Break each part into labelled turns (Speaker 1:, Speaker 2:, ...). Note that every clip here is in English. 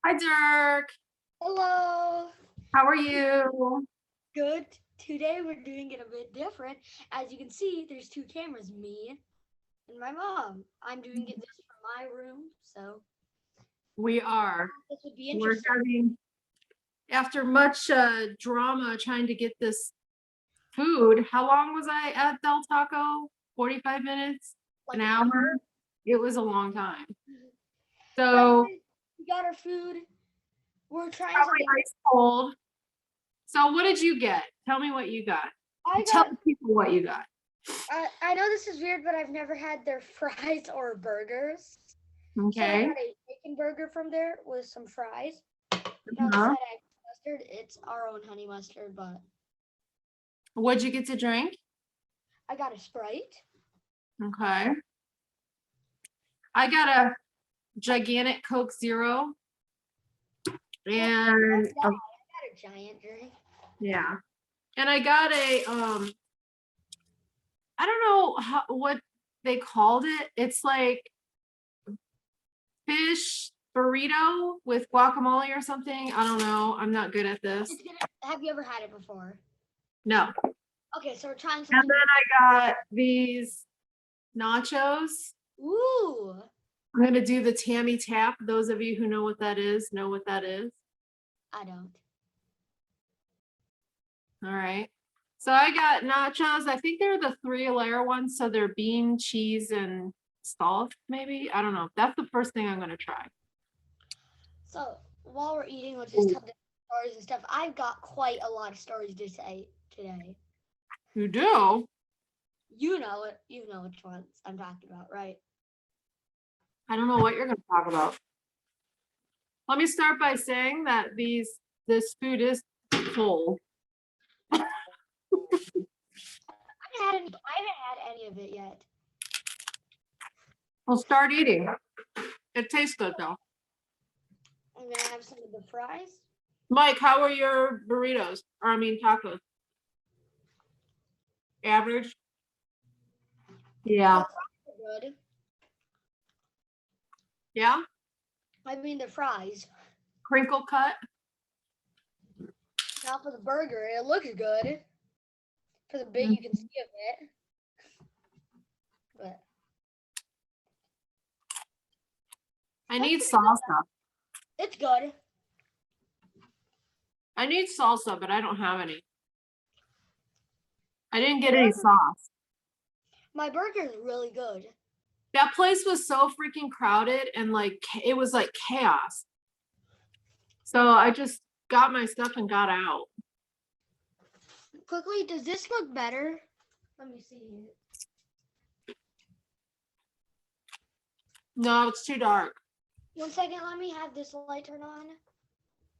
Speaker 1: Hi, Dirk.
Speaker 2: Hello.
Speaker 1: How are you?
Speaker 2: Good. Today we're doing it a bit different. As you can see, there's two cameras, me and my mom. I'm doing it this from my room, so
Speaker 1: We are.
Speaker 2: this would be
Speaker 1: We're
Speaker 2: interesting.
Speaker 1: having, after much drama trying to get this food. How long was I at Del Taco? 45 minutes?
Speaker 2: Like
Speaker 1: An
Speaker 2: an
Speaker 1: hour?
Speaker 2: hour.
Speaker 1: It was a long time.
Speaker 2: But
Speaker 1: So,
Speaker 2: anyways, we got our food. We're trying
Speaker 1: probably
Speaker 2: something.
Speaker 1: ice cold. So, what did you get? Tell me what you got.
Speaker 2: I
Speaker 1: Tell
Speaker 2: got
Speaker 1: the people what you got.
Speaker 2: I know this is weird, but I've never had their fries or burgers. So I
Speaker 1: Okay.
Speaker 2: got a chicken burger from there with some fries. Not
Speaker 1: Uh-huh.
Speaker 2: said mustard. It's our own honey mustard, but
Speaker 1: What'd you get to drink?
Speaker 2: I got a Sprite.
Speaker 1: Okay. I got a gigantic Coke Zero and
Speaker 2: I got a giant drink.
Speaker 1: yeah. And I got a I don't know what they called it. It's like fish burrito with guacamole or something. I don't know. I'm not good at this.
Speaker 2: Have you ever had it before?
Speaker 1: No.
Speaker 2: Okay, so we're trying
Speaker 1: And
Speaker 2: something.
Speaker 1: then I got these nachos.
Speaker 2: Ooh.
Speaker 1: I'm going to do the Tammy Tap. Those of you who know what that is, know what that is.
Speaker 2: I don't.
Speaker 1: All right. So I got nachos. I think they're the 3-layer ones. So they're bean, cheese, and salt, maybe. I don't know. That's the first thing I'm going to try.
Speaker 2: So while we're eating, we'll just tell the stories and stuff. I've got quite a lot of stories to say today.
Speaker 1: You do?
Speaker 2: You know it. You know which ones I'm talking about, right?
Speaker 1: I don't know what you're going to talk about. Let me start by saying that this food is cold.
Speaker 2: I haven't had any of it yet.
Speaker 1: Well, start eating. It tastes good though.
Speaker 2: I'm gonna have some of the fries.
Speaker 1: Mike, how are your burritos? Or I mean tacos? Average? Yeah.
Speaker 2: The fries are good.
Speaker 1: Yeah?
Speaker 2: I mean the fries.
Speaker 1: Crinkle cut?
Speaker 2: Not for the burger. It looks good. For the bit you can see of it. But
Speaker 1: I need salsa.
Speaker 2: it's good.
Speaker 1: I need salsa, but I don't have any. I didn't get any sauce.
Speaker 2: My burger is really good.
Speaker 1: That place was so freaking crowded and like it was like chaos. So I just got my stuff and got out.
Speaker 2: Quickly, does this look better? Let me see.
Speaker 1: No, it's too dark.
Speaker 2: 1 second, let me have this light turn on.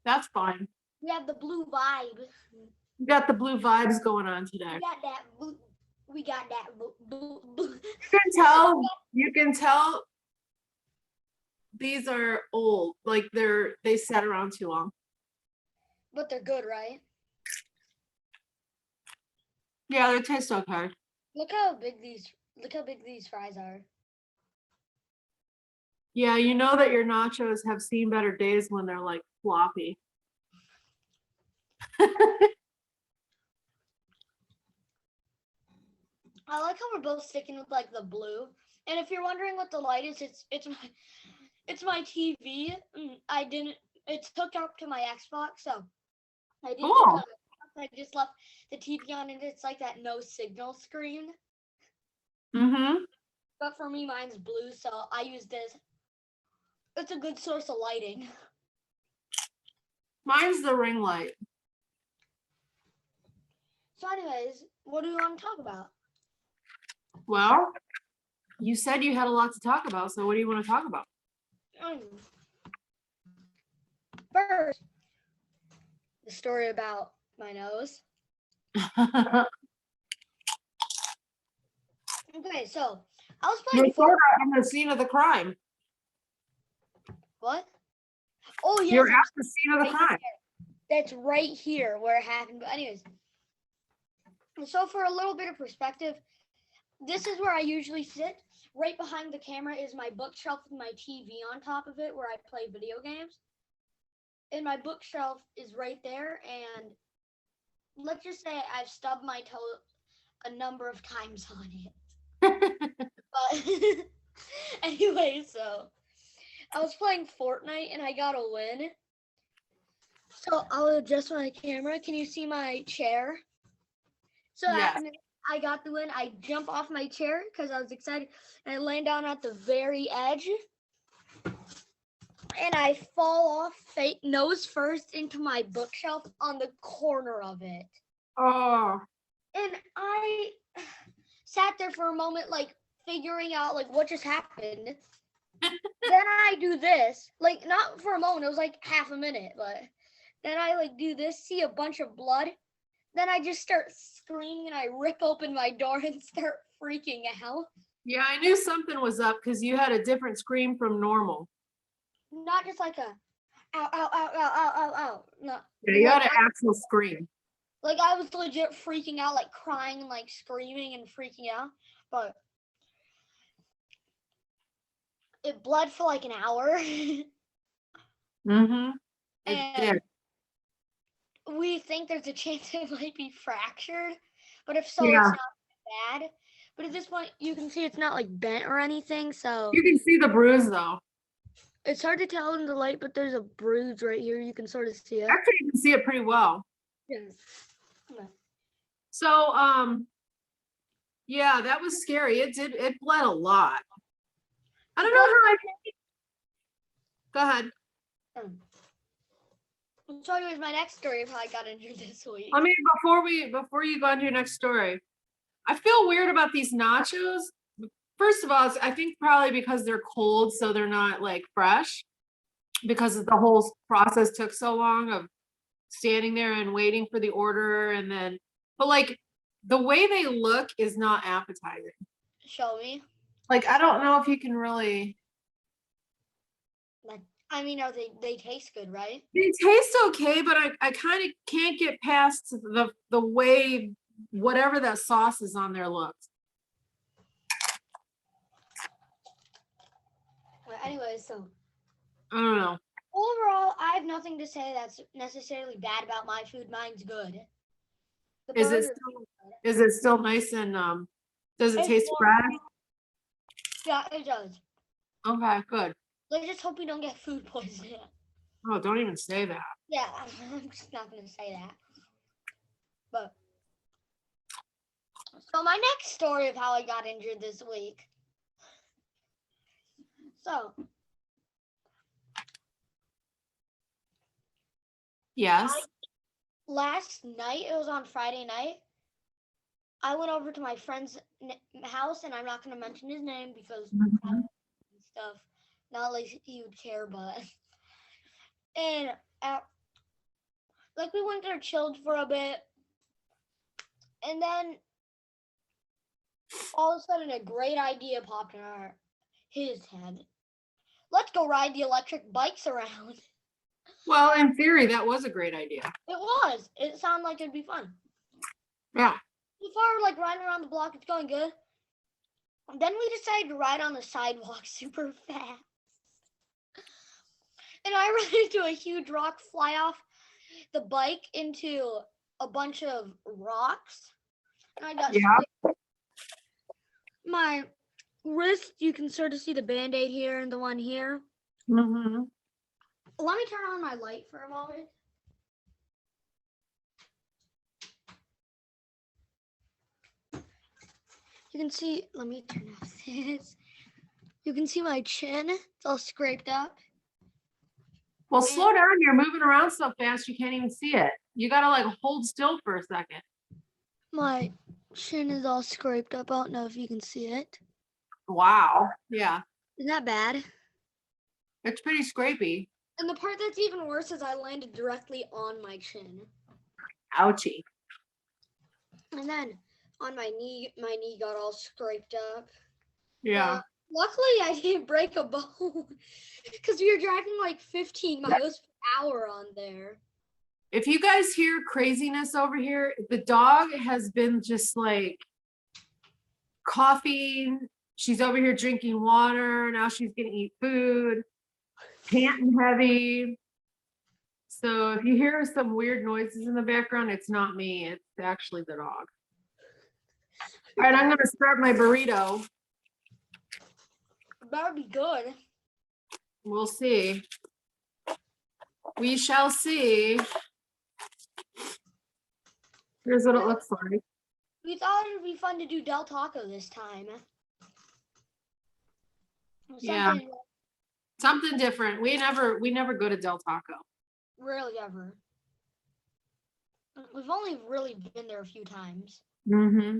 Speaker 1: That's fine.
Speaker 2: We have the blue vibe.
Speaker 1: We got the blue vibes going on today.
Speaker 2: We got that blue. We got that blue.
Speaker 1: You can tell these are old. Like they sat around too long.
Speaker 2: But they're good, right?
Speaker 1: Yeah, they taste okay.
Speaker 2: Look how big these fries are.
Speaker 1: Yeah, you know that your nachos have seen better days when they're like floppy.
Speaker 2: I like how we're both sticking with like the blue. And if you're wondering what the light is, it's my TV. I didn't. It's hooked up to my Xbox, so I didn't.
Speaker 1: Cool.
Speaker 2: I just left the TV on, and it's like that no signal screen.
Speaker 1: Mm-hmm.
Speaker 2: But for me, mine's blue, so I use this. It's a good source of lighting.
Speaker 1: Mine's the ring light.
Speaker 2: So, anyways, what do you want to talk about?
Speaker 1: Well, you said you had a lot to talk about, so what do you want to talk about?
Speaker 2: First, the story about my nose. Okay, so I was playing
Speaker 1: You're sort of on the scene of the crime.
Speaker 2: What? Oh, yes.
Speaker 1: You're at the scene of the crime.
Speaker 2: That's right here where it happened. But anyways, so for a little bit of perspective, this is where I usually sit. Right behind the camera is my bookshelf with my TV on top of it where I play video games. and my bookshelf is right there. And let's just say I've stubbed my toe a number of times on it. But anyway, so I was playing Fortnite and I got a win. So I'll adjust my camera. Can you see my chair? So
Speaker 1: Yes.
Speaker 2: I got the win. I jump off my chair because I was excited, and I land down at the very edge, and I fall off nose first into my bookshelf on the corner of it.
Speaker 1: Oh.
Speaker 2: And I sat there for a moment, like figuring out like what just happened. Then I do this, like not for a moment, it was like half a minute, but then I like do this, see a bunch of blood. Then I just start screaming and I rip open my door and start freaking out.
Speaker 1: Yeah, I knew something was up because you had a different scream from normal.
Speaker 2: Not just like a ow, ow, ow, ow, ow, ow, ow. No.
Speaker 1: Yeah, you had
Speaker 2: Like,
Speaker 1: an actual scream.
Speaker 2: like I was legit freaking out, like crying and like screaming and freaking out. But it bled for like an hour.
Speaker 1: Mm-hmm. It
Speaker 2: And
Speaker 1: did.
Speaker 2: we think there's a chance it might be fractured. But if so,
Speaker 1: Yeah.
Speaker 2: it's not bad. But at this point, you can see it's not like bent or anything. So
Speaker 1: You can see the bruise though.
Speaker 2: it's hard to tell in the light, but there's a bruise right here. You can sort of see it.
Speaker 1: Actually, you can see it pretty well.
Speaker 2: Yes.
Speaker 1: So, yeah, that was scary. It bled a lot. I don't know how I. Go ahead.
Speaker 2: So here's my next story of how I got injured this week.
Speaker 1: I mean, before you go on to your next story, I feel weird about these nachos. First of all, I think probably because they're cold, so they're not like fresh, because the whole process took so long of standing there and waiting for the order, and then, but like the way they look is not appetizing.
Speaker 2: Show me.
Speaker 1: Like, I don't know if you can really.
Speaker 2: Like, I mean, they taste good, right?
Speaker 1: They taste okay, but I kind of can't get past the way whatever that sauce is on there looks.
Speaker 2: Well, anyway, so
Speaker 1: I don't know.
Speaker 2: overall, I have nothing to say that's necessarily bad about my food. Mine's good. The
Speaker 1: Is it
Speaker 2: burger-
Speaker 1: still is it still nice and does it
Speaker 2: It's
Speaker 1: taste
Speaker 2: warm.
Speaker 1: fresh?
Speaker 2: Yeah, it does.
Speaker 1: Okay, good.
Speaker 2: Let's just hope we don't get food poisoning.
Speaker 1: Oh, don't even say that.
Speaker 2: Yeah, I'm just not gonna say that. But so my next story of how I got injured this week. So
Speaker 1: Yes.
Speaker 2: last night, it was on Friday night, I went over to my friend's house, and I'm not going to mention his name because
Speaker 1: Mhm.
Speaker 2: stuff, not like he would care, but and like we went there, chilled for a bit, and then all of a sudden a great idea popped in his head. Let's go ride the electric bikes around.
Speaker 1: Well, in theory, that was a great idea.
Speaker 2: It was. It sounded like it'd be fun.
Speaker 1: Yeah.
Speaker 2: So far, like riding around the block, it's going good. And then we decided to ride on the sidewalk super fast. And I ran into a huge rock, fly off the bike into a bunch of rocks. And I got my wrist, you can sort of see the band-aid here and the one here.
Speaker 1: Mm-hmm.
Speaker 2: Let me turn on my light for a moment. You can see, let me turn off this. You can see my chin, it's all scraped up.
Speaker 1: Well, slow down. You're moving around so fast you can't even see it. You gotta like hold still for a second.
Speaker 2: My chin is all scraped up. I don't know if you can see it.
Speaker 1: Wow. Yeah.
Speaker 2: Isn't that bad?
Speaker 1: It's pretty scrapey.
Speaker 2: And the part that's even worse is I landed directly on my chin.
Speaker 1: Ouchie.
Speaker 2: And then on my knee got all scraped up.
Speaker 1: Yeah.
Speaker 2: Luckily, I didn't break a bone because we were driving like 15 miles per hour on there.
Speaker 1: If you guys hear craziness over here, the dog has been just like coughing. She's over here drinking water. Now she's gonna eat food, panting heavy. So if you hear some weird noises in the background, it's not me. It's actually the dog. All right, I'm gonna start my burrito.
Speaker 2: Better be good.
Speaker 1: We'll see. We shall see. Here's what it looks like.
Speaker 2: We thought it would be fun to do Del Taco this time.
Speaker 1: Yeah.
Speaker 2: Something
Speaker 1: Something different. We never go to Del Taco.
Speaker 2: rarely ever. We've only really been there a few times.
Speaker 1: Mm-hmm.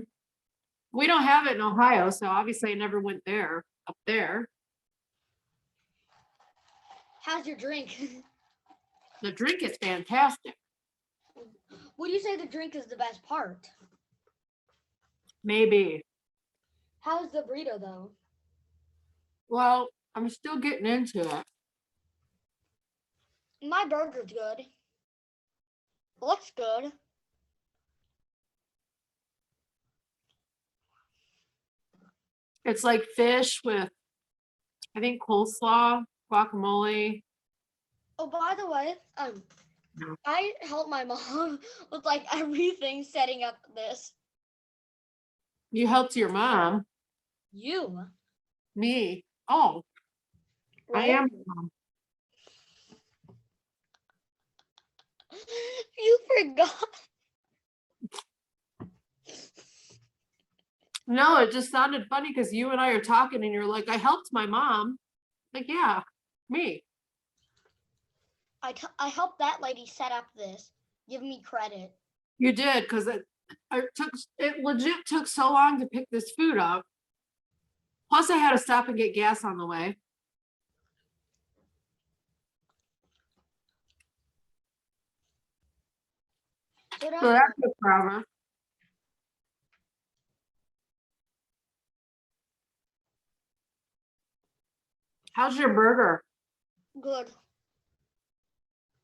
Speaker 1: We don't have it in Ohio, so obviously I never went there, up there.
Speaker 2: How's your drink?
Speaker 1: The drink is fantastic.
Speaker 2: Would you say the drink is the best part?
Speaker 1: Maybe.
Speaker 2: How's the burrito though?
Speaker 1: Well, I'm still getting into it.
Speaker 2: My burger's good. Looks good.
Speaker 1: It's like fish with, I think, coleslaw, guacamole.
Speaker 2: Oh, by the way,
Speaker 1: No.
Speaker 2: I helped my mom with like everything setting up this.
Speaker 1: You helped your mom.
Speaker 2: You,
Speaker 1: Me. Oh,
Speaker 2: right?
Speaker 1: I am your mom.
Speaker 2: You forgot.
Speaker 1: No, it just sounded funny because you and I are talking and you're like, I helped my mom. Like, yeah, me.
Speaker 2: I helped that lady set up this. Give me credit.
Speaker 1: You did, because it legit took so long to pick this food up. Plus I had to stop and get gas on the way.
Speaker 2: So
Speaker 1: So that's a problem. How's your burger?
Speaker 2: good.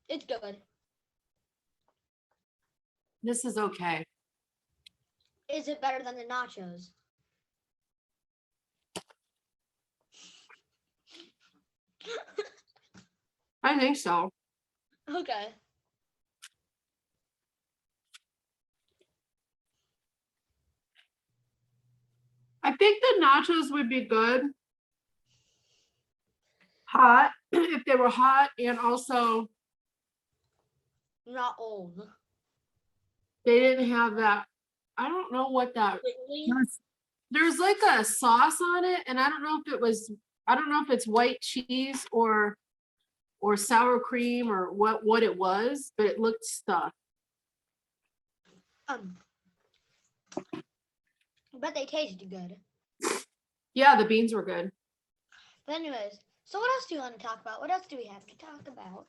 Speaker 2: It's good.
Speaker 1: This is okay.
Speaker 2: Is it better than the nachos?
Speaker 1: I think so.
Speaker 2: Okay.
Speaker 1: I think the nachos would be good. Hot, if they were hot, and also
Speaker 2: Not old.
Speaker 1: they didn't have that. I don't know what that.
Speaker 2: Quickly.
Speaker 1: There's like a sauce on it, and I don't know if it was. I don't know if it's white cheese or sour cream or what it was, but it looked stuffed.
Speaker 2: But they tasted good.
Speaker 1: Yeah, the beans were good.
Speaker 2: But anyways, so what else do you want to talk about? What else do we have to talk about?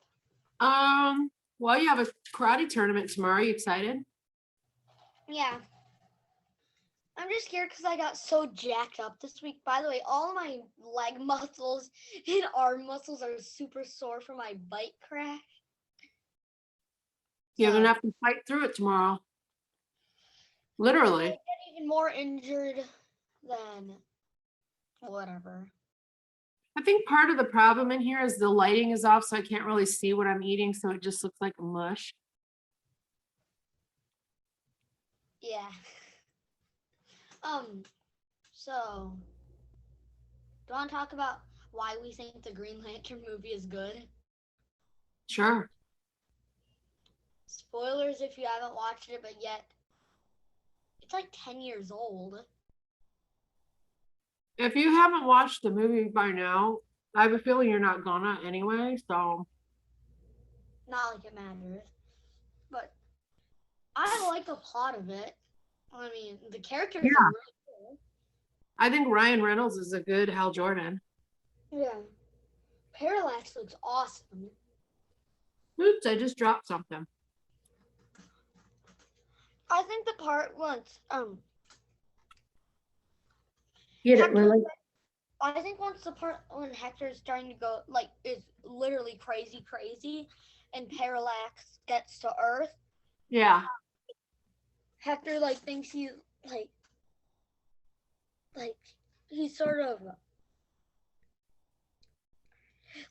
Speaker 1: Well, you have a karate tournament tomorrow. You excited?
Speaker 2: Yeah. I'm just scared because I got so jacked up this week. By the way, all of my leg muscles and arm muscles are super sore from my bike crash.
Speaker 1: You're
Speaker 2: So,
Speaker 1: gonna have to fight through it tomorrow. Literally.
Speaker 2: I get even more injured than whatever.
Speaker 1: I think part of the problem in here is the lighting is off, so I can't really see what I'm eating, so it just looks like a mush.
Speaker 2: Yeah. So do you want to talk about why we think the Green Lantern movie is good?
Speaker 1: Sure.
Speaker 2: Spoilers if you haven't watched it, but yet it's like 10 years old.
Speaker 1: If you haven't watched the movie by now, I have a feeling you're not gonna anyway, so.
Speaker 2: Not like it matters. But I like the plot of it. I mean, the characters
Speaker 1: Yeah.
Speaker 2: are really cool.
Speaker 1: I think Ryan Reynolds is a good Hal Jordan.
Speaker 2: Yeah. Parallax looks awesome.
Speaker 1: Oops, I just dropped something.
Speaker 2: I think the part once
Speaker 1: Get it,
Speaker 2: Hector-
Speaker 1: Lily?
Speaker 2: I think once the part when Hector's starting to go like is literally crazy and Parallax gets to Earth,
Speaker 1: Yeah.
Speaker 2: Hector like thinks he's like he's sort of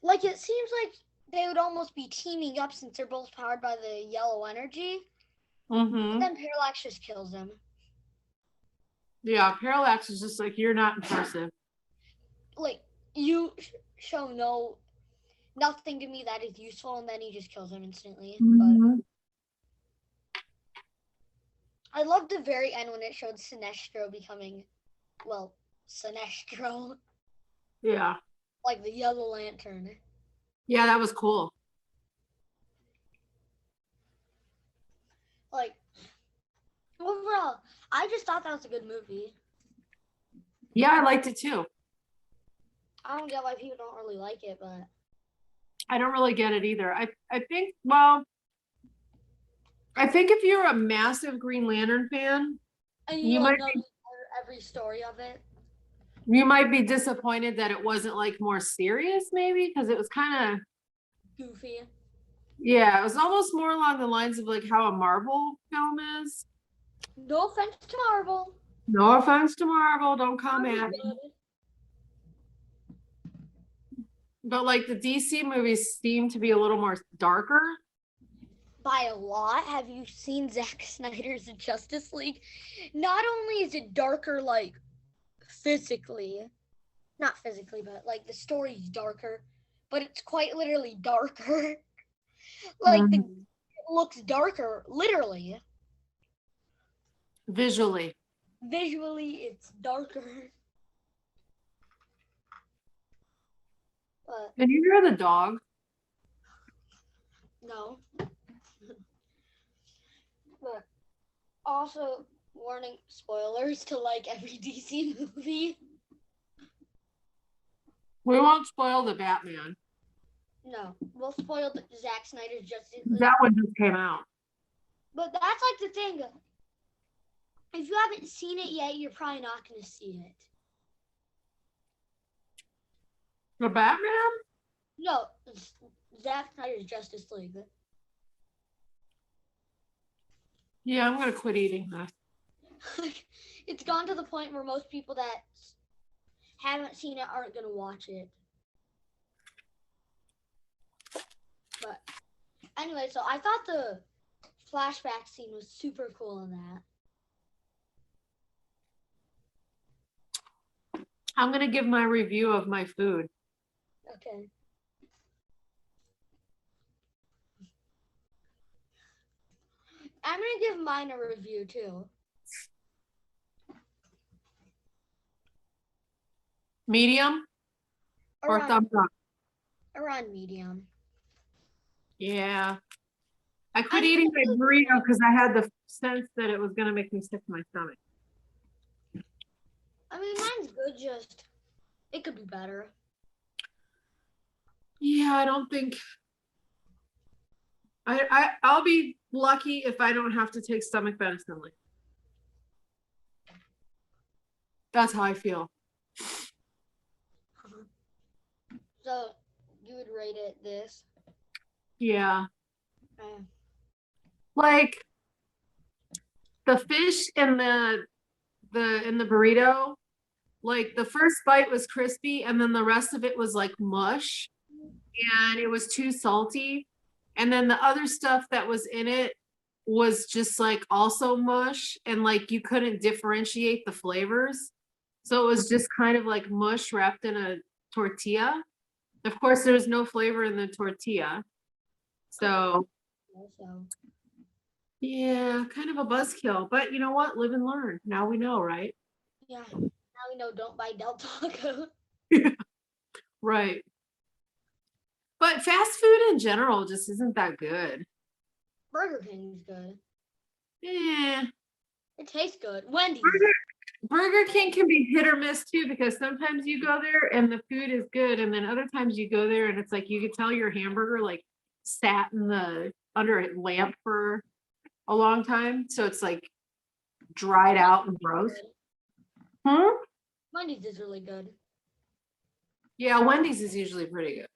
Speaker 2: like it seems like they would almost be teaming up since they're both powered by the yellow energy.
Speaker 1: Mm-hmm.
Speaker 2: Then Parallax just kills them.
Speaker 1: Yeah, Parallax is just like, you're not impressive.
Speaker 2: Like show nothing to me that is useful, and then he just kills him instantly.
Speaker 1: Mm-hmm.
Speaker 2: But I loved the very end when it showed Sinestro becoming, well, Sinestro,
Speaker 1: Yeah.
Speaker 2: like the Yellow Lantern.
Speaker 1: Yeah, that was cool.
Speaker 2: Like overall, I just thought that was a good movie.
Speaker 1: Yeah, I liked it too.
Speaker 2: I don't get why people don't really like it, but
Speaker 1: I don't really get it either. I think, well, I think if you're a massive Green Lantern fan,
Speaker 2: and
Speaker 1: you
Speaker 2: like
Speaker 1: might
Speaker 2: know
Speaker 1: be,
Speaker 2: every story of it.
Speaker 1: you might be disappointed that it wasn't like more serious, maybe, because it was kind of,
Speaker 2: Goofy.
Speaker 1: yeah, it was almost more along the lines of like how a Marvel film is.
Speaker 2: No offense to Marvel.
Speaker 1: No offense to Marvel, don't come
Speaker 2: Marvel's
Speaker 1: at me.
Speaker 2: good.
Speaker 1: But like the DC movies seem to be a little more darker.
Speaker 2: By a lot. Have you seen Zack Snyder's Justice League? Not only is it darker, like physically, not physically, but like the story's darker, but it's quite literally darker. Like
Speaker 1: Mhm.
Speaker 2: it looks darker, literally.
Speaker 1: Visually.
Speaker 2: Visually, it's darker. But
Speaker 1: Can you hear the dog?
Speaker 2: no. But also, warning spoilers to like every DC movie.
Speaker 1: We won't spoil the Batman.
Speaker 2: No, we'll spoil the Zack Snyder's Justice League.
Speaker 1: That one just came out.
Speaker 2: But that's like the thing. If you haven't seen it yet, you're probably not going to see it.
Speaker 1: The Batman?
Speaker 2: No, Zack Snyder's Justice League.
Speaker 1: Yeah, I'm gonna quit eating this.
Speaker 2: It's gone to the point where most people that haven't seen it aren't going to watch it. But anyway, so I thought the flashback scene was super cool in that.
Speaker 1: I'm gonna give my review of my food.
Speaker 2: Okay. I'm going to give mine a review too.
Speaker 1: Medium or thumbs up?
Speaker 2: Around medium.
Speaker 1: Yeah. I quit
Speaker 2: I mean,
Speaker 1: eating my burrito because I had the sense that it was gonna make me sick to my stomach.
Speaker 2: I mean, mine's good, just it could be better.
Speaker 1: Yeah, I don't think I'll be lucky if I don't have to take stomach medicine. Like, that's how I feel.
Speaker 2: So you would rate it this?
Speaker 1: Yeah.
Speaker 2: Uh,
Speaker 1: Like the fish in the burrito, like the first bite was crispy and then the rest of it was like mush and it was too salty. And then the other stuff that was in it was just like also mush and like you couldn't differentiate the flavors. So it was just kind of like mush wrapped in a tortilla. Of course, there was no flavor in the tortilla. So
Speaker 2: also,
Speaker 1: yeah, kind of a buzzkill. But you know what? Live and learn. Now we know, right?
Speaker 2: yeah. Now we know don't buy Del Taco.
Speaker 1: Right. But fast food in general just isn't that good.
Speaker 2: Burger King's good.
Speaker 1: Yeah.
Speaker 2: It tastes good. Wendy's.
Speaker 1: Burger King can be hit or miss too, because sometimes you go there and the food is good, and then other times you go there and it's like you could tell your hamburger like sat in the under a lamp for a long time, so it's like dried out and gross. Hmm?
Speaker 2: Wendy's is really good.
Speaker 1: Yeah, Wendy's is usually pretty good.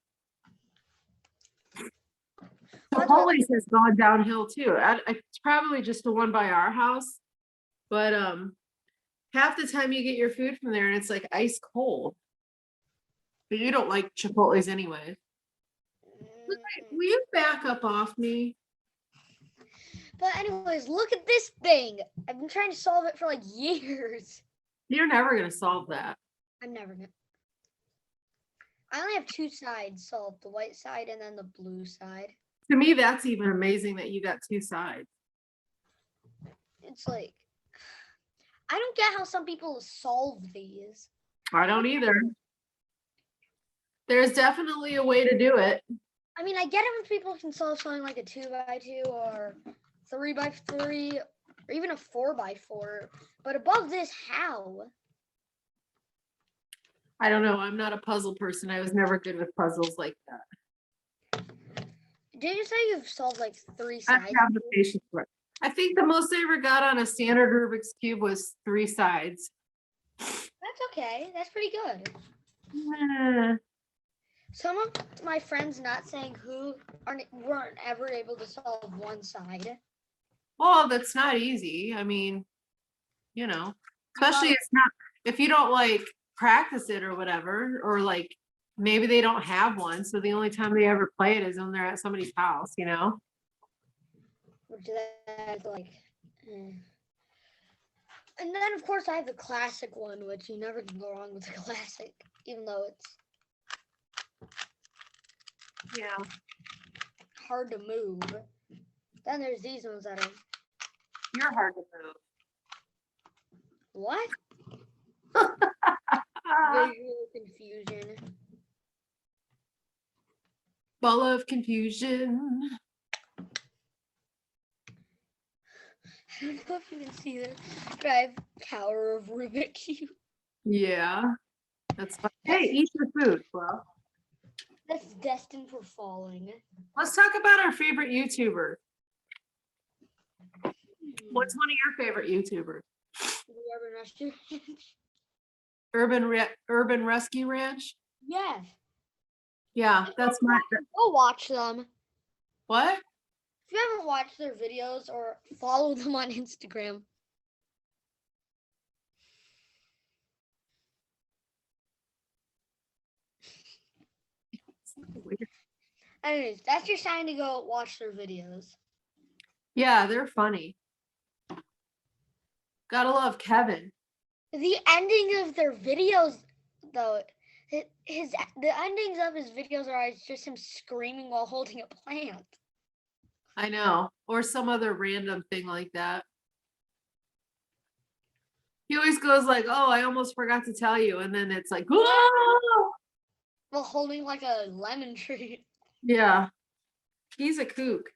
Speaker 2: That's what-
Speaker 1: Chipotle's has gone downhill too. It's probably just the one by our house, but half the time you get your food from there and it's like ice cold. But you don't like Chipotle's anyway. Will you back up off me?
Speaker 2: But anyways, look at this thing. I've been trying to solve it for like years.
Speaker 1: You're never gonna solve that.
Speaker 2: I'm never gonna. I only have two sides solved, the white side and then the blue side.
Speaker 1: To me, that's even amazing that you got two sides.
Speaker 2: It's like, I don't get how some people solve these.
Speaker 1: I don't either. There's definitely a way to do it.
Speaker 2: I mean, I get it when people can solve something like a 2x2 or 3x3 or even a 4x4, but above this, how?
Speaker 1: I don't know. I'm not a puzzle person. I was never good with puzzles like that.
Speaker 2: Did you say you've solved like three
Speaker 1: I
Speaker 2: sides?
Speaker 1: don't have the patience for it. I think the most I ever got on a standard Rubik's Cube was 3 sides.
Speaker 2: That's okay. That's pretty good.
Speaker 1: Eh,
Speaker 2: Some of my friends, not saying who, weren't ever able to solve one side.
Speaker 1: well, that's not easy. I mean, you know, especially it's not if you don't like practice it or whatever, or like maybe they don't have one. So the only time they ever play it is when they're at somebody's house, you know?
Speaker 2: Which that's like, and then of course I have the classic one, which you never can go wrong with the classic, even though it's
Speaker 1: Yeah.
Speaker 2: hard to move. Then there's these ones that are
Speaker 1: You're hard to move.
Speaker 2: what? Visual confusion.
Speaker 1: Ball of confusion.
Speaker 2: I don't know if you can see this, but I have Tower of Rubik Cube.
Speaker 1: Yeah. That's fine. Hey, eat your food, Flo.
Speaker 2: That's destined for falling.
Speaker 1: Let's talk about our favorite YouTuber. What's one of your favorite YouTubers?
Speaker 2: The Urban Rescue.
Speaker 1: Urban Rescue Ranch?
Speaker 2: Yes.
Speaker 1: Yeah, that's my
Speaker 2: Go watch them.
Speaker 1: what?
Speaker 2: If you haven't watched their videos or follow them on Instagram. Anyways, that's your sign to go watch their videos.
Speaker 1: Yeah, they're funny. Gotta love Kevin.
Speaker 2: The ending of their videos, though, the endings of his videos are always just him screaming while holding a plant.
Speaker 1: I know. Or some other random thing like that. He always goes like, oh, I almost forgot to tell you. And then it's like, whoa!
Speaker 2: While holding like a lemon tree.
Speaker 1: Yeah. He's a kook.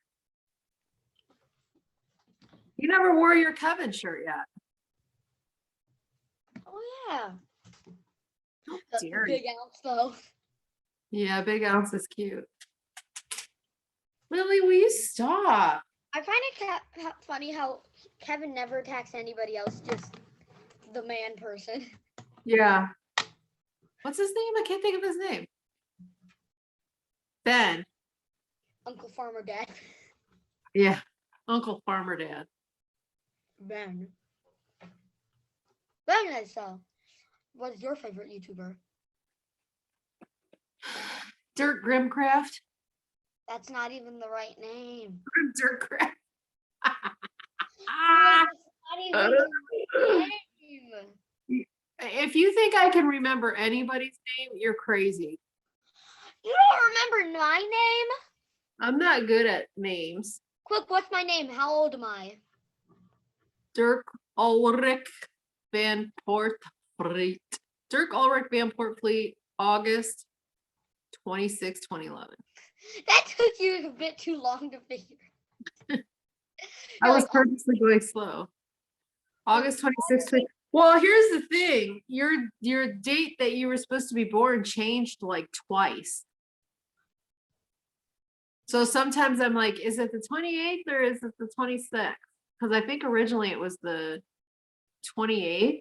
Speaker 1: You never wore your Kevin shirt yet.
Speaker 2: Oh yeah.
Speaker 1: Oh,
Speaker 2: The
Speaker 1: dear.
Speaker 2: big ounce though.
Speaker 1: Yeah, Big Ounce is cute. Lily, will you stop?
Speaker 2: I find it funny how Kevin never attacks anybody else, just the man person.
Speaker 1: Yeah. What's his name? I can't think of his name. Ben.
Speaker 2: Uncle Farmer Dad.
Speaker 1: Yeah. Uncle Farmer Dad.
Speaker 2: Ben. Very nice though. What's your favorite YouTuber?
Speaker 1: Dirk Grimcraft.
Speaker 2: That's not even the right name.
Speaker 1: Dirk Craft.
Speaker 2: That's not even the name.
Speaker 1: If you think I can remember anybody's name, you're crazy.
Speaker 2: You don't remember my name?
Speaker 1: I'm not good at names.
Speaker 2: Quick, what's my name? How old am I?
Speaker 1: Dirk Ulrich Van Portfleet. Dirk Ulrich Van Portfleet, August 26, 2011.
Speaker 2: That took you a bit too long to figure.
Speaker 1: I was purposely going slow. August 26th. Well, here's the thing. Your date that you were supposed to be born changed like twice. So sometimes I'm like, is it the 28th or is it the 26th? Because I think originally it was the 28th.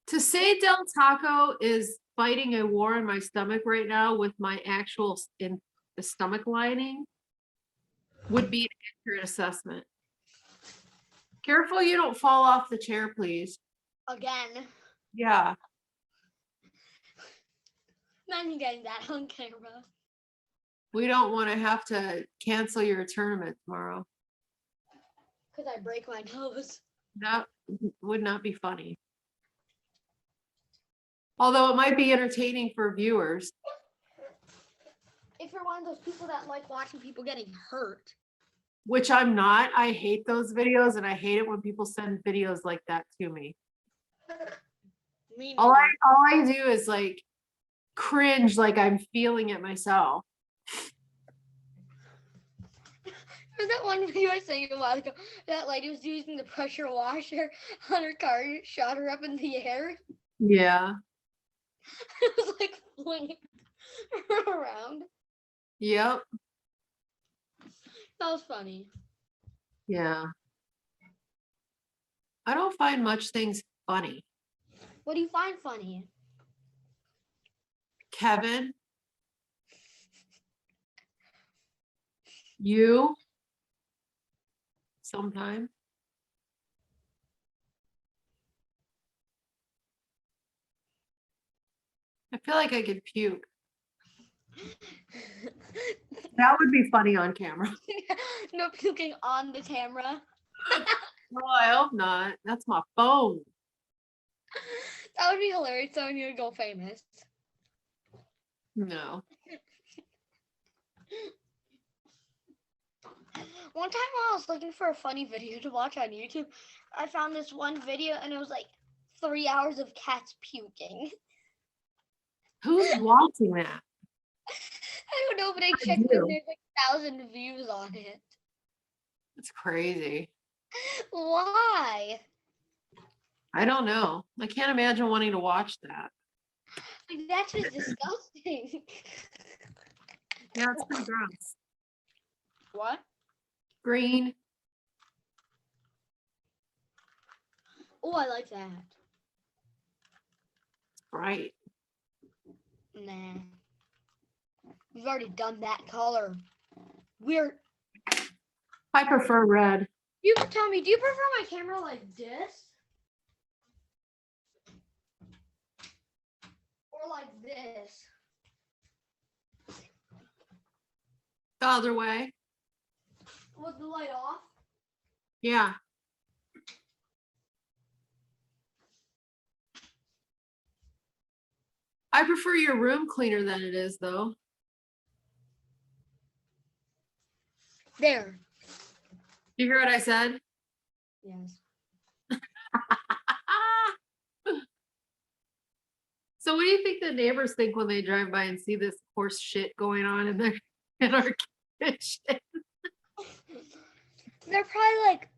Speaker 1: To say Del Taco is fighting a war in my stomach right now with my actual in the stomach lining would be an accurate assessment. Careful you don't fall off the chair, please.
Speaker 2: Again.
Speaker 1: Yeah.
Speaker 2: Imagine getting that on camera.
Speaker 1: We don't want to have to cancel your tournament tomorrow.
Speaker 2: Because I break my nose.
Speaker 1: That would not be funny. Although it might be entertaining for viewers.
Speaker 2: If you're one of those people that like watching people getting hurt.
Speaker 1: Which I'm not. I hate those videos, and I hate it when people send videos like that to me.
Speaker 2: Me
Speaker 1: All I do is like cringe, like I'm feeling it myself.
Speaker 2: Remember that one video I sent you a while ago? That lady was using the pressure washer on her car and shot her up in the air.
Speaker 1: Yeah.
Speaker 2: It was like flinging her around.
Speaker 1: Yep.
Speaker 2: That was funny.
Speaker 1: Yeah. I don't find much things funny.
Speaker 2: What do you find funny?
Speaker 1: Kevin. You. Sometime. I feel like I could puke. That would be funny on camera.
Speaker 2: No puking on the camera.
Speaker 1: Oh, I hope not. That's my phone.
Speaker 2: That would be hilarious. So you would go famous.
Speaker 1: No.
Speaker 2: One time while I was looking for a funny video to watch on YouTube, I found this one video and it was like 3 hours of cats puking.
Speaker 1: Who's watching that?
Speaker 2: I don't know, but I checked and there's like 1,000 views on it.
Speaker 1: It's crazy.
Speaker 2: Why?
Speaker 1: I don't know. I can't imagine wanting to watch that.
Speaker 2: Like, that's just disgusting.
Speaker 1: Yeah, it's pretty gross.
Speaker 2: What?
Speaker 1: Green.
Speaker 2: Oh, I like that.
Speaker 1: Right.
Speaker 2: Nah. We've already done that color. We're.
Speaker 1: I prefer red.
Speaker 2: You can tell me, do you prefer my camera like this? Or like this?
Speaker 1: The other way.
Speaker 2: With the light off?
Speaker 1: Yeah. I prefer your room cleaner than it is, though.
Speaker 2: There.
Speaker 1: You hear what I said?
Speaker 2: Yes.
Speaker 1: So what do you think the neighbors think when they drive by and see this horse shit going on in our kitchen?
Speaker 2: They're probably like,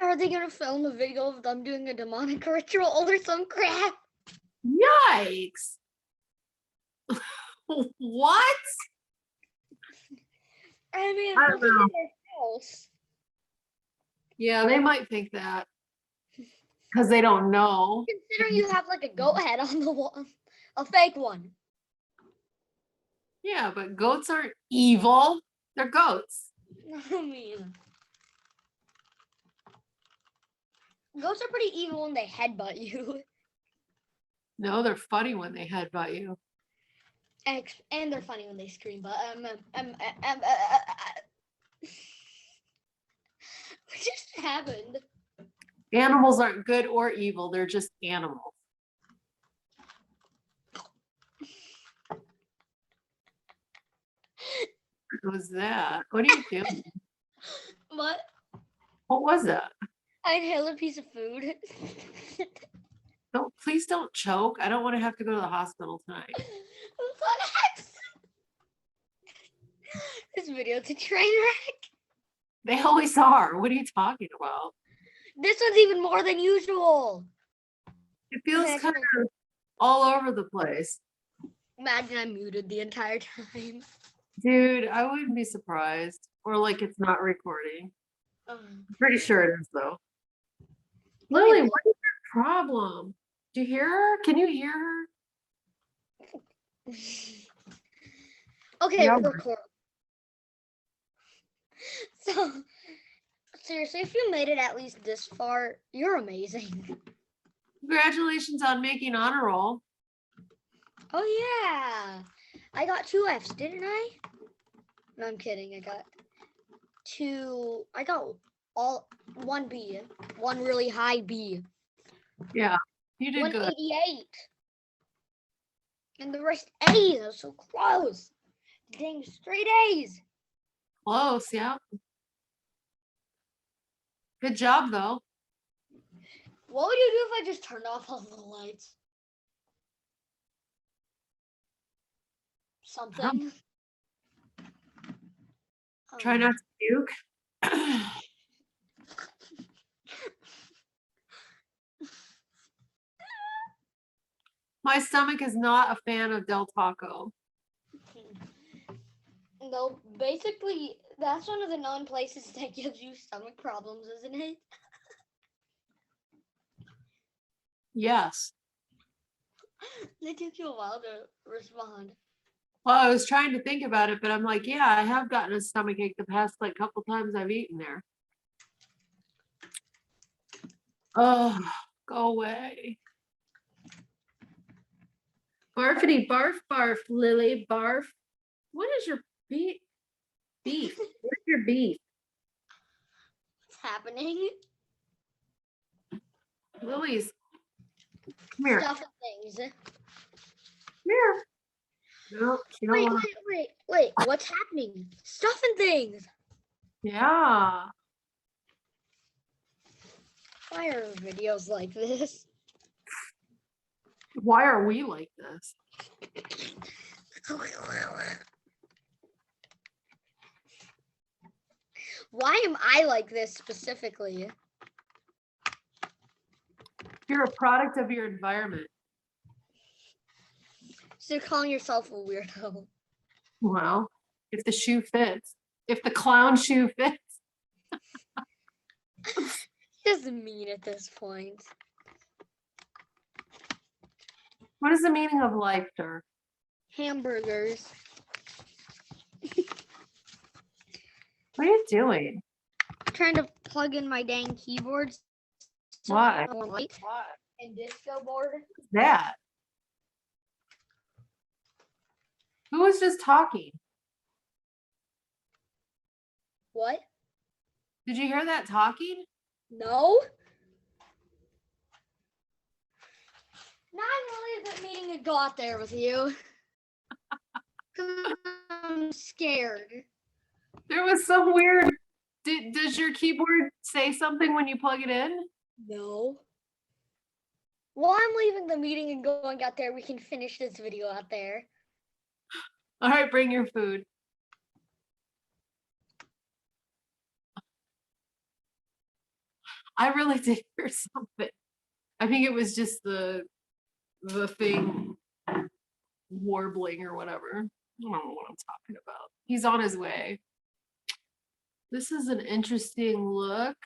Speaker 2: are they gonna film a video of them doing a demonic ritual or some crap?
Speaker 1: Yikes. What?
Speaker 2: I mean,
Speaker 1: I don't
Speaker 2: look
Speaker 1: know.
Speaker 2: at their house.
Speaker 1: Yeah, they might think that because they don't know.
Speaker 2: Considering you have like a goat head on the wall, a fake one.
Speaker 1: Yeah, but goats aren't evil. They're goats.
Speaker 2: I mean, goats are pretty evil when they headbutt you.
Speaker 1: No, they're funny when they headbutt you.
Speaker 2: And they're funny when they scream, but what just happened?
Speaker 1: Animals aren't good or evil. They're just animals. What was that? What are you doing?
Speaker 2: What?
Speaker 1: What was that?
Speaker 2: I inhaled a piece of food.
Speaker 1: No, please don't choke. I don't want to have to go to the hospital tonight.
Speaker 2: This video's a train wreck.
Speaker 1: They always are. What are you talking about?
Speaker 2: This one's even more than usual.
Speaker 1: It feels kind of all over the place.
Speaker 2: Imagine I'm muted the entire time.
Speaker 1: Dude, I wouldn't be surprised. Or like it's not recording. I'm pretty sure it is though. Lily, what is your problem? Do you hear her? Can you hear her?
Speaker 2: Okay,
Speaker 1: Yeah.
Speaker 2: record. So, seriously, if you made it at least this far, you're amazing.
Speaker 1: Congratulations on making honor roll.
Speaker 2: Oh yeah, I got 2 Fs, didn't I? No, I'm kidding. I got all 1 B, 1 really high B.
Speaker 1: Yeah, you did good.
Speaker 2: 188. And the rest A's. That's so close. Dang, straight A's.
Speaker 1: Close, yeah. Good job, though.
Speaker 2: What would you do if I just turned off all the lights? Something.
Speaker 1: Try not to puke. My stomach is not a fan of Del Taco.
Speaker 2: No, basically, that's one of the known places that gives you stomach problems, isn't it?
Speaker 1: Yes.
Speaker 2: It took you a while to respond.
Speaker 1: Well, I was trying to think about it, but I'm like, yeah, I have gotten a stomach ache the past like couple times I've eaten there. Oh, go away. Barfity barf barf, Lily barf. What is your beef? Beef. Where's your beef?
Speaker 2: What's happening?
Speaker 1: Lily's. Come here.
Speaker 2: Stuff and things.
Speaker 1: Come here. No, she don't want.
Speaker 2: Wait. What's happening? Stuff and things.
Speaker 1: Yeah.
Speaker 2: Why are videos like this?
Speaker 1: Why are we like this?
Speaker 2: Why am I like this specifically?
Speaker 1: You're a product of your environment.
Speaker 2: So you're calling yourself a weirdo.
Speaker 1: Well, if the shoe fits, if the clown shoe fits.
Speaker 2: Doesn't mean at this point.
Speaker 1: What is the meaning of life, sir?
Speaker 2: Hamburgers.
Speaker 1: What are you doing?
Speaker 2: I'm trying to plug in my dang keyboard.
Speaker 1: Why?
Speaker 2: And disco board.
Speaker 1: What's that? Who was just talking?
Speaker 2: What?
Speaker 1: Did you hear that talking?
Speaker 2: No. Not really a good meeting to go out there with you. I'm scared.
Speaker 1: There was some weird. Does your keyboard say something when you plug it in?
Speaker 2: No. While I'm leaving the meeting and going out there, we can finish this video out there.
Speaker 1: All right, bring your food. I really did hear something. I think it was just the thing warbling or whatever. I don't know what I'm talking about. He's on his way. This is an interesting look.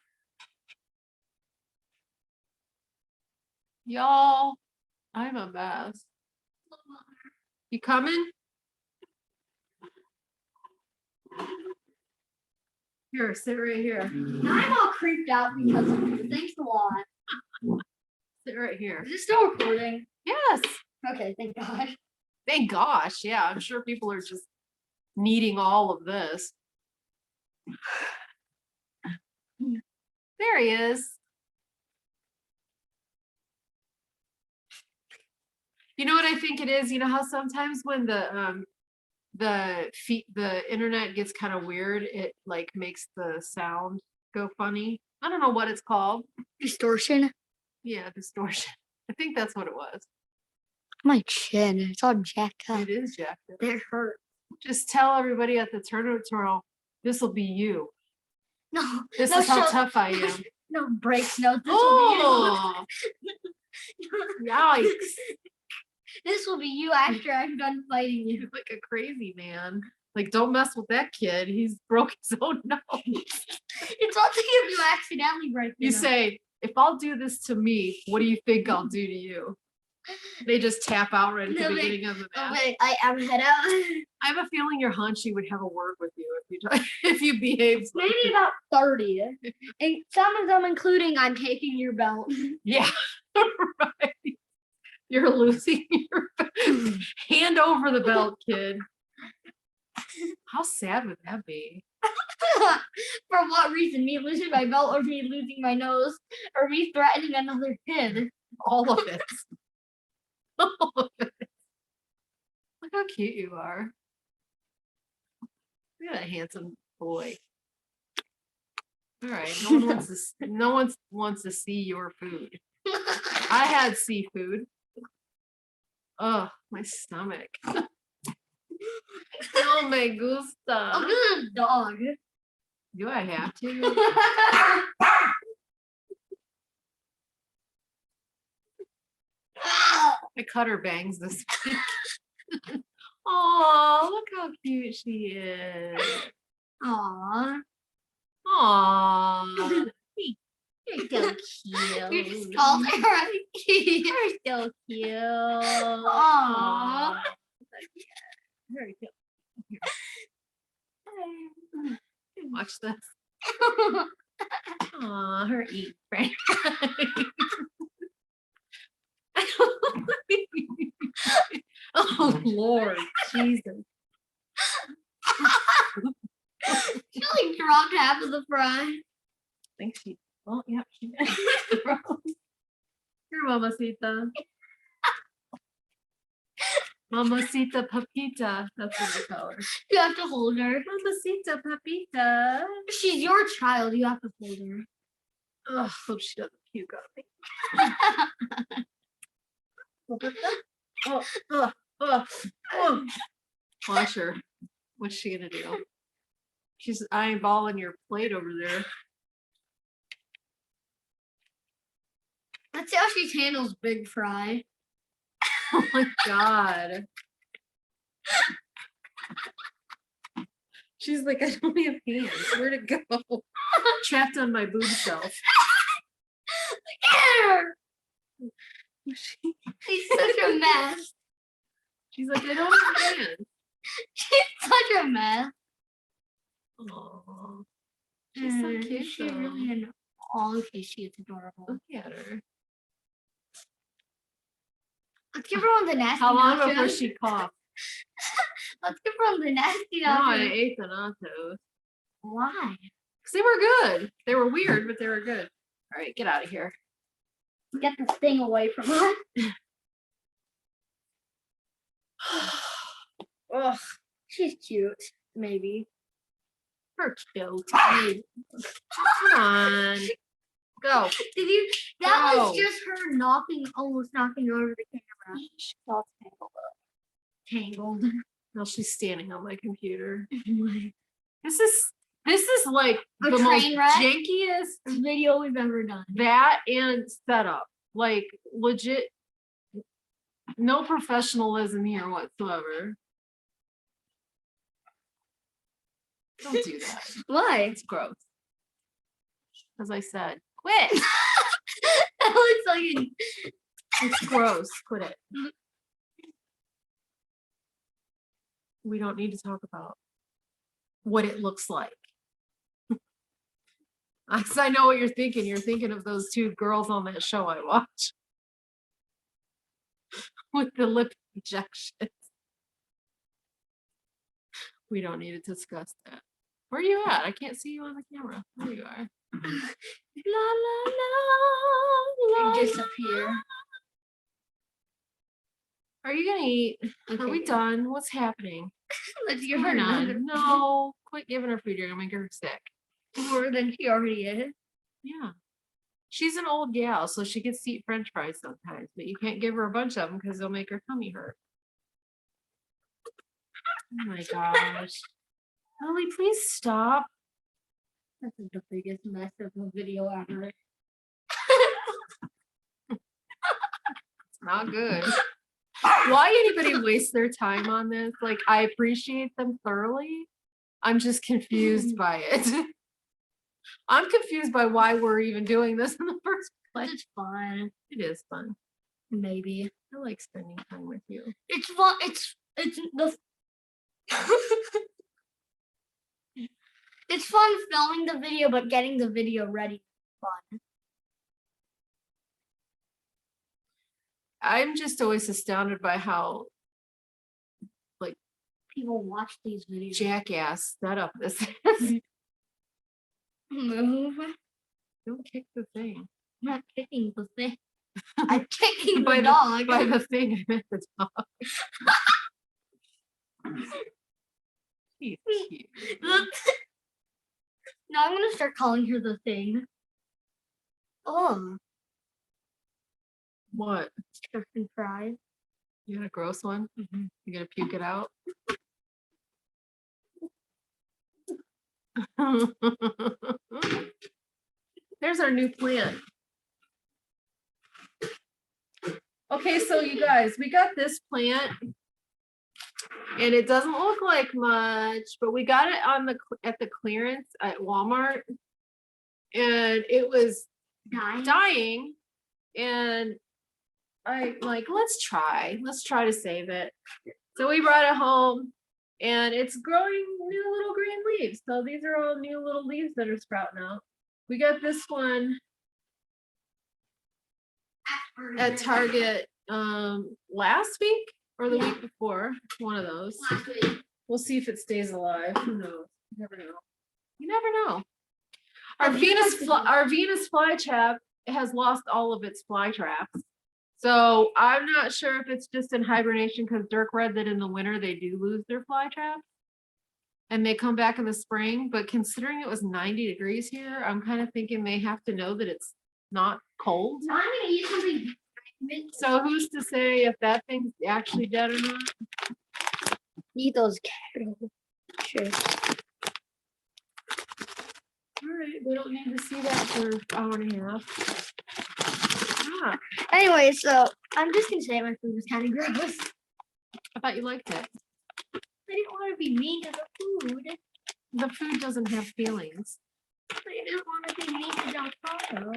Speaker 1: Y'all, I'm a mess. You coming? Here, sit right here.
Speaker 2: I'm all creeped out because of you. Thanks a lot.
Speaker 1: Sit right here.
Speaker 2: Is this still recording?
Speaker 1: Yes.
Speaker 2: Okay, thank God.
Speaker 1: Thank gosh. Yeah, I'm sure people are just needing all of this. There he is. You know what I think it is? You know how sometimes when the internet gets kind of weird, it like makes the sound go funny. I don't know what it's called.
Speaker 2: Distortion.
Speaker 1: Yeah, distortion. I think that's what it was.
Speaker 2: My chin. It's all jacked up.
Speaker 1: It is jacked up.
Speaker 2: That hurt.
Speaker 1: Just tell everybody at the tournament tomorrow, this will be you.
Speaker 2: No.
Speaker 1: This
Speaker 2: no,
Speaker 1: is how tough I am.
Speaker 2: No breaks. No. This
Speaker 1: Oh, yikes.
Speaker 2: This will be you after I'm done fighting you.
Speaker 1: You're like a crazy man. Like, don't mess with that kid. He's broke his own nose.
Speaker 2: It's all if you accidentally break.
Speaker 1: You say, if I'll do this to me, what do you think I'll do to you? They just tap out right at the beginning of the match.
Speaker 2: Wait, I'm head out.
Speaker 1: I have a feeling your Hanshi would have a word with you if you behaved.
Speaker 2: Maybe about 30. And some of them including I'm taking your belt.
Speaker 1: Yeah, right. You're losing your hand over the belt, kid. How sad would that be?
Speaker 2: For what reason? Me losing my belt or me losing my nose or me threatening another kid?
Speaker 1: All of it. All of it. Look how cute you are. Look at that handsome boy. All right, no one wants to see your food. I had seafood. Oh, my stomach. Oh, me gusta.
Speaker 2: Look at the dog.
Speaker 1: Do I have to? I cut her bangs this week. Oh, look how cute she is.
Speaker 2: Aww.
Speaker 1: Aww.
Speaker 2: You're so cute. You just called her right. You're so cute. Aww.
Speaker 1: Very cute. Watch this. Aw, her eat friend. Oh Lord, Jesus.
Speaker 2: She like dropped half of the fry.
Speaker 1: I think she. Oh, yeah, she did. Here, mamacita. Mamacita Papita. That's what we call her.
Speaker 2: You have to hold her.
Speaker 1: Mamacita Papita.
Speaker 2: She's your child. You have to hold her.
Speaker 1: Oh, hope she doesn't puke on me. Oh. Watch her. What's she gonna do? She's eyeballing your plate over there.
Speaker 2: That's how she handles Big Fry.
Speaker 1: Oh my God. She's like, I don't have hands. Where'd it go? Trapped on my boob shelf.
Speaker 2: She's such a mess.
Speaker 1: She's like, I don't have hands.
Speaker 2: She's such a mess.
Speaker 1: Oh, she's so cute.
Speaker 2: She's really an all she is adorable.
Speaker 1: Look at her.
Speaker 2: Let's give her one of the nasty
Speaker 1: How long
Speaker 2: nachos.
Speaker 1: before she coughed?
Speaker 2: Let's give her one of the nasty
Speaker 1: No, I
Speaker 2: nachos.
Speaker 1: ate the nachos.
Speaker 2: Why?
Speaker 1: Because they were good. They were weird, but they were good. All right, get out of here.
Speaker 2: Get this thing away from her.
Speaker 1: Ugh,
Speaker 2: She's cute. Maybe.
Speaker 1: her cute. Come on. Go.
Speaker 2: Did you? That
Speaker 1: No.
Speaker 2: was just her almost knocking over the camera.
Speaker 1: She's all tangled up.
Speaker 2: Tangled.
Speaker 1: Now she's standing on my computer. This is like
Speaker 2: A
Speaker 1: the most
Speaker 2: train wreck?
Speaker 1: jankiest
Speaker 2: Video we've ever done.
Speaker 1: that and setup. Like legit, no professionalism here whatsoever. Don't do that.
Speaker 2: Why?
Speaker 1: It's gross. As I said, quit.
Speaker 2: That looks like
Speaker 1: It's gross. Quit it. We don't need to talk about what it looks like. I know what you're thinking. You're thinking of those two girls on that show I watch with the lip injections. We don't need to discuss that. Where are you at? I can't see you on the camera. There you are. La la la la.
Speaker 2: disappear.
Speaker 1: Are you gonna eat? Are
Speaker 2: Okay.
Speaker 1: we done? What's happening?
Speaker 2: Let's give her
Speaker 1: We're
Speaker 2: another.
Speaker 1: done. No, quit giving her food. You're gonna make her sick.
Speaker 2: More than she already is.
Speaker 1: Yeah. She's an old gal, so she gets to eat French fries sometimes, but you can't give her a bunch of them because they'll make her tummy hurt. Oh my gosh. Ellie, please stop.
Speaker 2: This is the biggest mess of a video ever.
Speaker 1: It's not good. Why anybody waste their time on this? Like, I appreciate them thoroughly. I'm just confused by it. I'm confused by why we're even doing this in the first place.
Speaker 2: It's fun.
Speaker 1: It is fun.
Speaker 2: Maybe.
Speaker 1: I like spending time with you.
Speaker 2: It's fun. It's the it's fun filming the video, but getting the video ready is fun.
Speaker 1: I'm just always astounded by how
Speaker 2: People watch these videos.
Speaker 1: jackass setup this is.
Speaker 2: Move.
Speaker 1: Don't kick the thing.
Speaker 2: I'm not kicking the thing. I'm kicking
Speaker 1: By
Speaker 2: the dog.
Speaker 1: By the thing, I meant the dog. He's cute.
Speaker 2: Now I'm gonna start calling her the thing. Oh,
Speaker 1: What?
Speaker 2: chicken fries.
Speaker 1: You got a gross one? You gonna puke it out? There's our new plant. Okay, so you guys, we got this plant and it doesn't look like much, but we got it on the at the clearance at Walmart and it was dying and I like, let's try to save it. So we brought it home and it's growing new little green leaves. So these are all new little leaves that are sprouting out. We got this one at Target last week or the week before, one of those. We'll see if it stays alive. Who knows? You never know. You never know. Our Venus flytrap has lost all of its fly traps. So I'm not sure if it's just in hibernation because Dirk read that in the winter they do lose their fly traps and they come back in the spring. But considering it was 90 degrees here, I'm kind of thinking they have to know that it's not cold.
Speaker 2: I'm gonna eat something.
Speaker 1: So who's to say if that thing's actually dead or not?
Speaker 2: Eat those carrots. Sure.
Speaker 1: All right, we don't need to see that for an hour and a half. Ah,
Speaker 2: Anyway, so I'm just gonna say my food was kind of gross.
Speaker 1: I thought you liked it.
Speaker 2: I didn't want to be mean to the food.
Speaker 1: The food doesn't have feelings.
Speaker 2: I didn't want to be mean to Del Taco.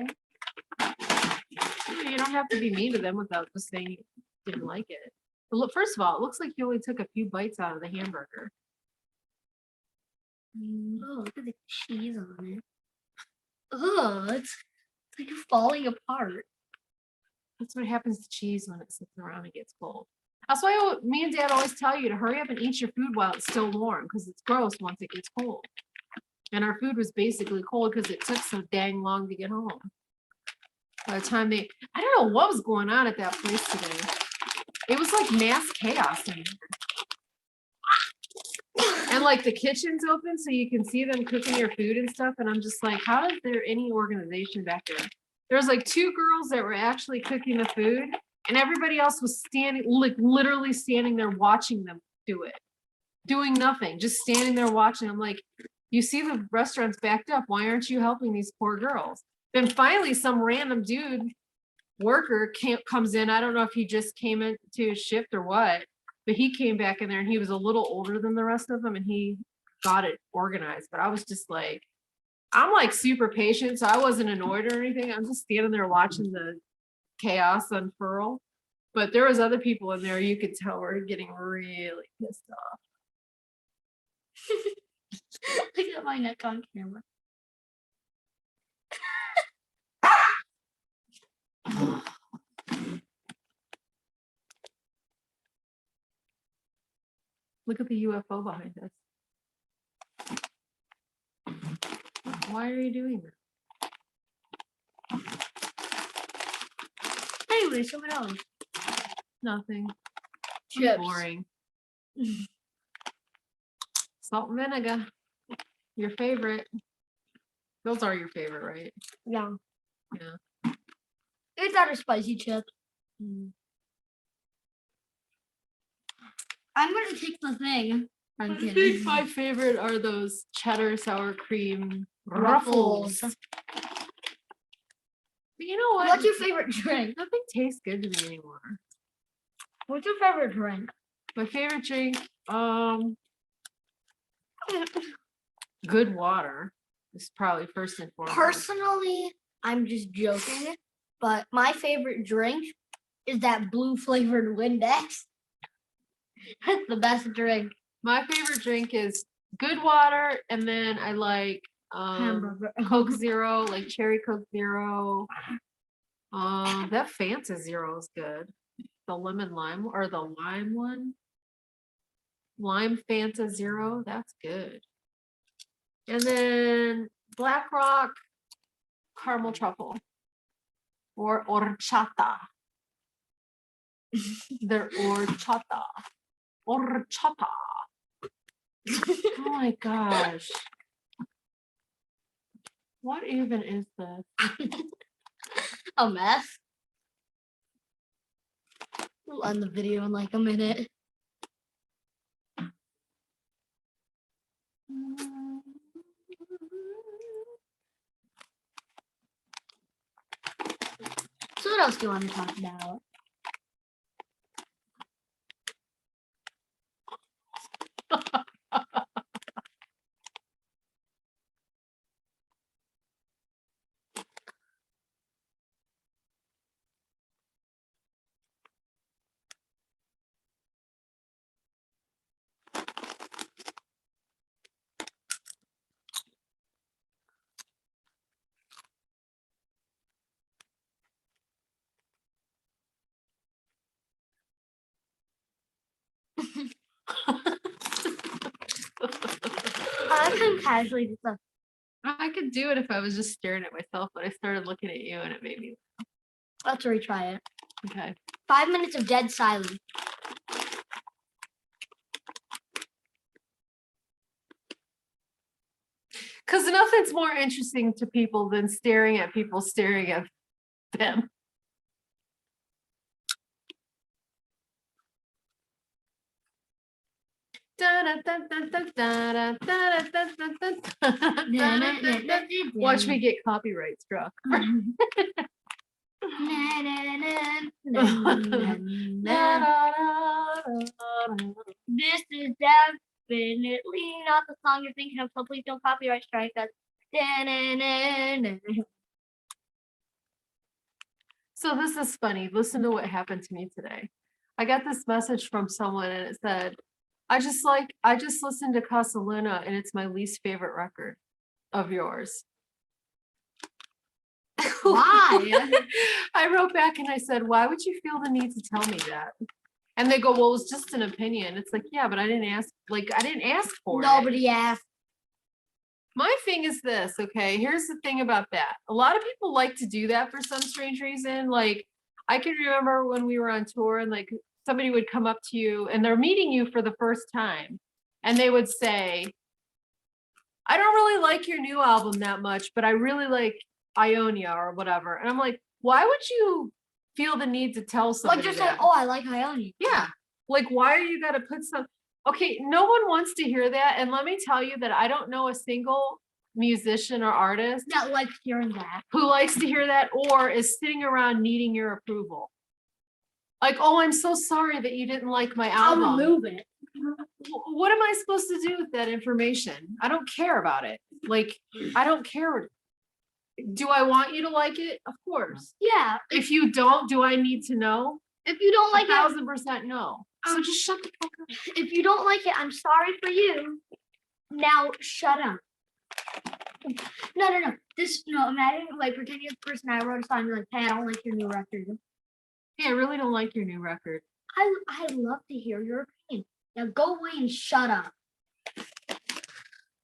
Speaker 1: You don't have to be mean to them without just saying you didn't like it. But look, first of all, it looks like you only took a few bites out of the hamburger.
Speaker 2: Oh, look at the cheese on it. Oh, it's like falling apart.
Speaker 1: That's what happens to cheese when it sits around and gets cold. That's why me and Dad always tell you to hurry up and eat your food while it's still warm because it's gross once it gets cold. And our food was basically cold because it took so dang long to get home. By the time I don't know what was going on at that place today. It was like mass chaos in there. And like the kitchen's open so you can see them cooking your food and stuff. And I'm just like, how is there any organization back there? There was like 2 girls that were actually cooking the food and everybody else was standing, like literally standing there watching them do it. Doing nothing, just standing there watching. I'm like, you see the restaurant's backed up. Why aren't you helping these poor girls? Then finally some random dude worker comes in. I don't know if he just came into his shift or what, but he came back in there and he was a little older than the rest of them and he got it organized. But I was just like, I'm like super patient, so I wasn't annoyed or anything. I'm just standing there watching the chaos unfurl. But there was other people in there you could tell were getting really pissed off.
Speaker 2: Look at my neck on camera.
Speaker 1: Look at the UFO behind us. Why are you doing that?
Speaker 2: Anyway, someone else.
Speaker 1: Nothing.
Speaker 2: Chips.
Speaker 1: Boring. Salt and vinegar. Your favorite. Those are your favorite, right?
Speaker 2: Yeah.
Speaker 1: Yeah.
Speaker 2: It's not a spicy chip. I'm gonna take the thing. I'm
Speaker 1: I
Speaker 2: kidding.
Speaker 1: think my favorite are those cheddar sour cream ruffles.
Speaker 2: Ruffles.
Speaker 1: But you know what?
Speaker 2: What's your favorite drink?
Speaker 1: Nothing tastes good to me anymore.
Speaker 2: What's your favorite drink?
Speaker 1: My favorite drink, good water is probably first and foremost.
Speaker 2: Personally, I'm just joking, but my favorite drink is that blue flavored Windex. That's the best drink.
Speaker 1: My favorite drink is good water, and then I like
Speaker 2: Hamburger.
Speaker 1: Coke Zero, like cherry Coke Zero. That Fanta Zero is good. the lemon lime or the lime one. Lime Fanta Zero, that's good. And then Black Rock caramel truffle or horchata. They're horchata. Horchata. Oh my gosh. What even is this?
Speaker 2: A mess. We'll end the video in like a minute. So what else do you want to talk about? I can casually just like,
Speaker 1: I could do it if I was just staring at myself, but I started looking at you and it made me.
Speaker 2: let's retry it.
Speaker 1: Okay.
Speaker 2: 5 minutes of dead silence.
Speaker 1: Because nothing's more interesting to people than staring at people staring at them. Watch me get copyright struck.
Speaker 2: This is definitely not the song you're thinking of, so please don't copyright strike us.
Speaker 1: So this is funny. Listen to what happened to me today. I got this message from someone and it said, I just listened to Casa Luna and it's my least favorite record of yours.
Speaker 2: Why?
Speaker 1: I wrote back and I said, why would you feel the need to tell me that? And they go, well, it was just an opinion. It's like, yeah, but I didn't ask for it.
Speaker 2: Nobody asked.
Speaker 1: My thing is this, okay? Here's the thing about that. A lot of people like to do that for some strange reason. Like, I can remember when we were on tour and like somebody would come up to you and they're meeting you for the first time and they would say, I don't really like your new album that much, but I really like Ionia or whatever. And I'm like, why would you feel the need to tell somebody
Speaker 2: Like just
Speaker 1: that?
Speaker 2: say, oh, I like Ionia.
Speaker 1: Yeah. Like, why are you gotta put some, okay, no one wants to hear that. And let me tell you that I don't know a single musician or artist
Speaker 2: That likes hearing that.
Speaker 1: who likes to hear that or is sitting around needing your approval. Like, oh, I'm so sorry that you didn't like my
Speaker 2: I'll
Speaker 1: album.
Speaker 2: remove it.
Speaker 1: What am I supposed to do with that information? I don't care about it. Like, I don't care. Do I want you to like it? Of course.
Speaker 2: Yeah.
Speaker 1: If you don't, do I need to know?
Speaker 2: If you don't like it,
Speaker 1: 1,000% no. So just shut the fuck up.
Speaker 2: if you don't like it, I'm sorry for you. Now shut up. No. Imagine like pretend you're the person I wrote a song. You're like, hey, I don't like your new record.
Speaker 1: Hey, I really don't like your new record.
Speaker 2: I love to hear your opinion. Now go away and shut up.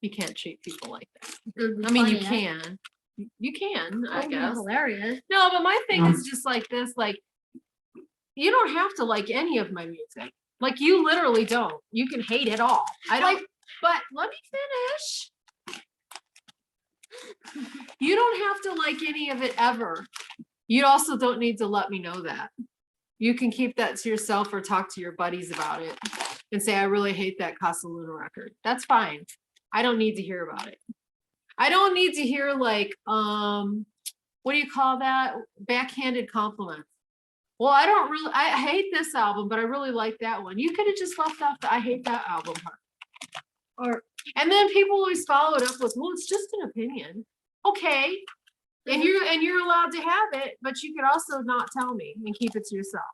Speaker 1: You can't treat people like that.
Speaker 2: It was
Speaker 1: I mean, you
Speaker 2: funny,
Speaker 1: can. You can, I
Speaker 2: That would be
Speaker 1: guess.
Speaker 2: hilarious.
Speaker 1: No, but my thing is just like this, like, you don't have to like any of my music. Like, you literally don't. You can hate it all. I don't,
Speaker 2: Like-
Speaker 1: but let me finish. You don't have to like any of it ever. You also don't need to let me know that. You can keep that to yourself or talk to your buddies about it and say, I really hate that Casa Luna record. That's fine. I don't need to hear about it. I don't need to hear like, what do you call that? Backhanded compliments. Well, I hate this album, but I really like that one. You could have just left off the I hate that album part. And then people always follow it up with, well, it's just an opinion. Okay. And you're allowed to have it, but you could also not tell me and keep it to yourself.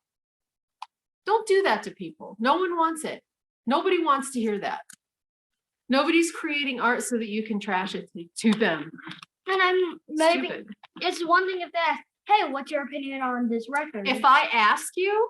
Speaker 1: Don't do that to people. No one wants it. Nobody wants to hear that. Nobody's creating art so that you can trash it to them.
Speaker 2: And I'm maybe
Speaker 1: Stupid.
Speaker 2: it's one thing if they ask, hey, what's your opinion on this record?
Speaker 1: If I ask you,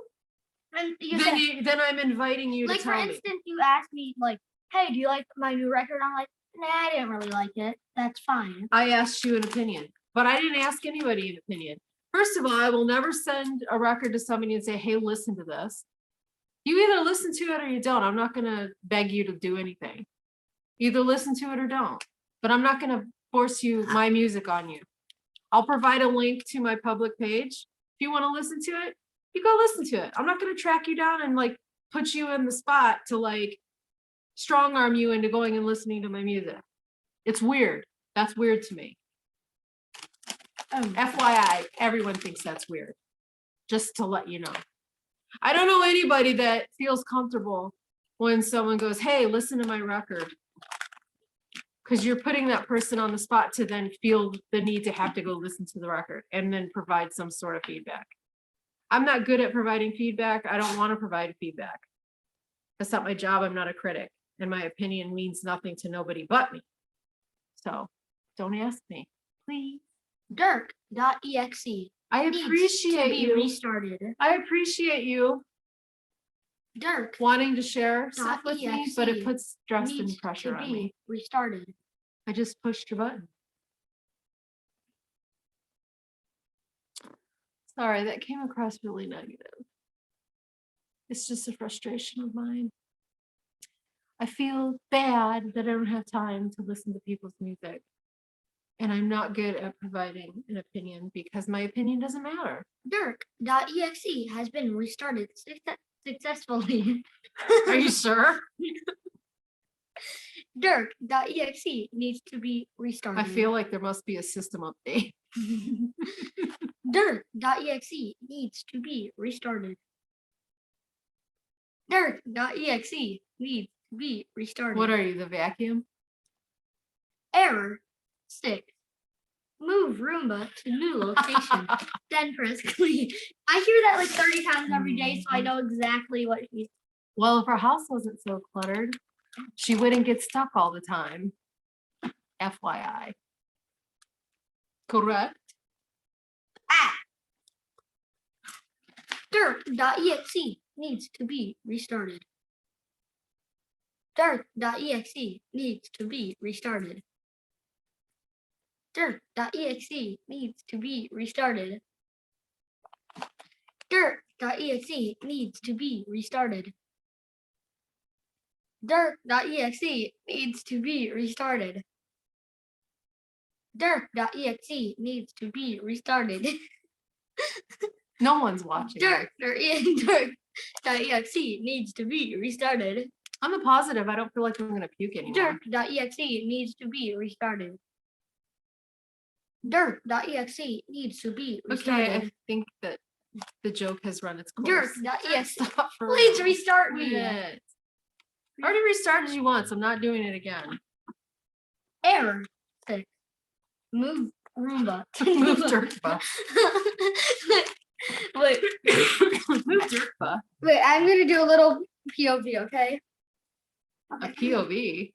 Speaker 3: And you said,
Speaker 1: then I'm inviting you to
Speaker 3: like, for
Speaker 1: tell me.
Speaker 3: instance, you asked me, like, hey, do you like my new record? I'm like, nah, I didn't really like it. That's fine.
Speaker 1: I asked you an opinion, but I didn't ask anybody an opinion. First of all, I will never send a record to somebody and say, hey, listen to this. You either listen to it or you don't. I'm not going to beg you to do anything. Either listen to it or don't. But I'm not going to force my music on you. I'll provide a link to my public page. If you want to listen to it, you go listen to it. I'm not going to track you down and like put you in the spot to like strong arm you into going and listening to my music. It's weird. That's weird to me. FYI, everyone thinks that's weird. Just to let you know. I don't know anybody that feels comfortable when someone goes, hey, listen to my record. Because you're putting that person on the spot to then feel the need to have to go listen to the record and then provide some sort of feedback. I'm not good at providing feedback. I don't want to provide feedback. That's not my job. I'm not a critic. And my opinion means nothing to nobody but me. So don't ask me, please.
Speaker 3: Dirk.exe.
Speaker 1: I appreciate you.
Speaker 3: Restarted.
Speaker 1: I appreciate you
Speaker 3: Dirk
Speaker 1: wanting to share stuff with me, but it puts stress and
Speaker 3: needs
Speaker 1: pressure
Speaker 3: to
Speaker 1: on
Speaker 3: be
Speaker 1: me.
Speaker 3: restarted.
Speaker 1: I just pushed your button. Sorry, that came across really negative. It's just a frustration of mine. I feel bad that I don't have time to listen to people's music. And I'm not good at providing an opinion because my opinion doesn't matter.
Speaker 3: Dirk.exe has been restarted successfully.
Speaker 1: Are you sure?
Speaker 3: Dirk.exe needs to be restarted.
Speaker 1: I feel like there must be a system update.
Speaker 3: Dirk.exe needs to be restarted. Dirk.exe needs to be restarted.
Speaker 1: What are you, the vacuum?
Speaker 3: Error 6. Move Roomba to new location. Then press clean. I hear that like 30 times every day, so I know exactly what he's.
Speaker 1: Well, if her house wasn't so cluttered, she wouldn't get stuck all the time. FYI. Correct?
Speaker 3: Dirk.exe needs to be restarted. Dirk.exe needs to be restarted. Dirk.exe needs to be restarted. Dirk.exe needs to be restarted. Dirk.exe needs to be restarted. Dirk.exe needs to be restarted.
Speaker 1: No one's watching.
Speaker 3: Dirk.exe needs to be restarted.
Speaker 1: I'm a positive. I don't feel like I'm going to puke anymore.
Speaker 3: Dirk.exe needs to be restarted. Dirk.exe needs to be restarted.
Speaker 1: Okay, I think that the joke has run its course.
Speaker 3: Dirk.exe.
Speaker 1: Stop for
Speaker 3: Please
Speaker 1: real.
Speaker 3: restart me.
Speaker 1: Quit. I already restarted you once. I'm not doing it again.
Speaker 3: Error 6. Move Roomba.
Speaker 1: Move Dirkba.
Speaker 3: Wait.
Speaker 1: Move Dirkba.
Speaker 3: Wait, I'm gonna do a little POV, okay?
Speaker 1: A POV.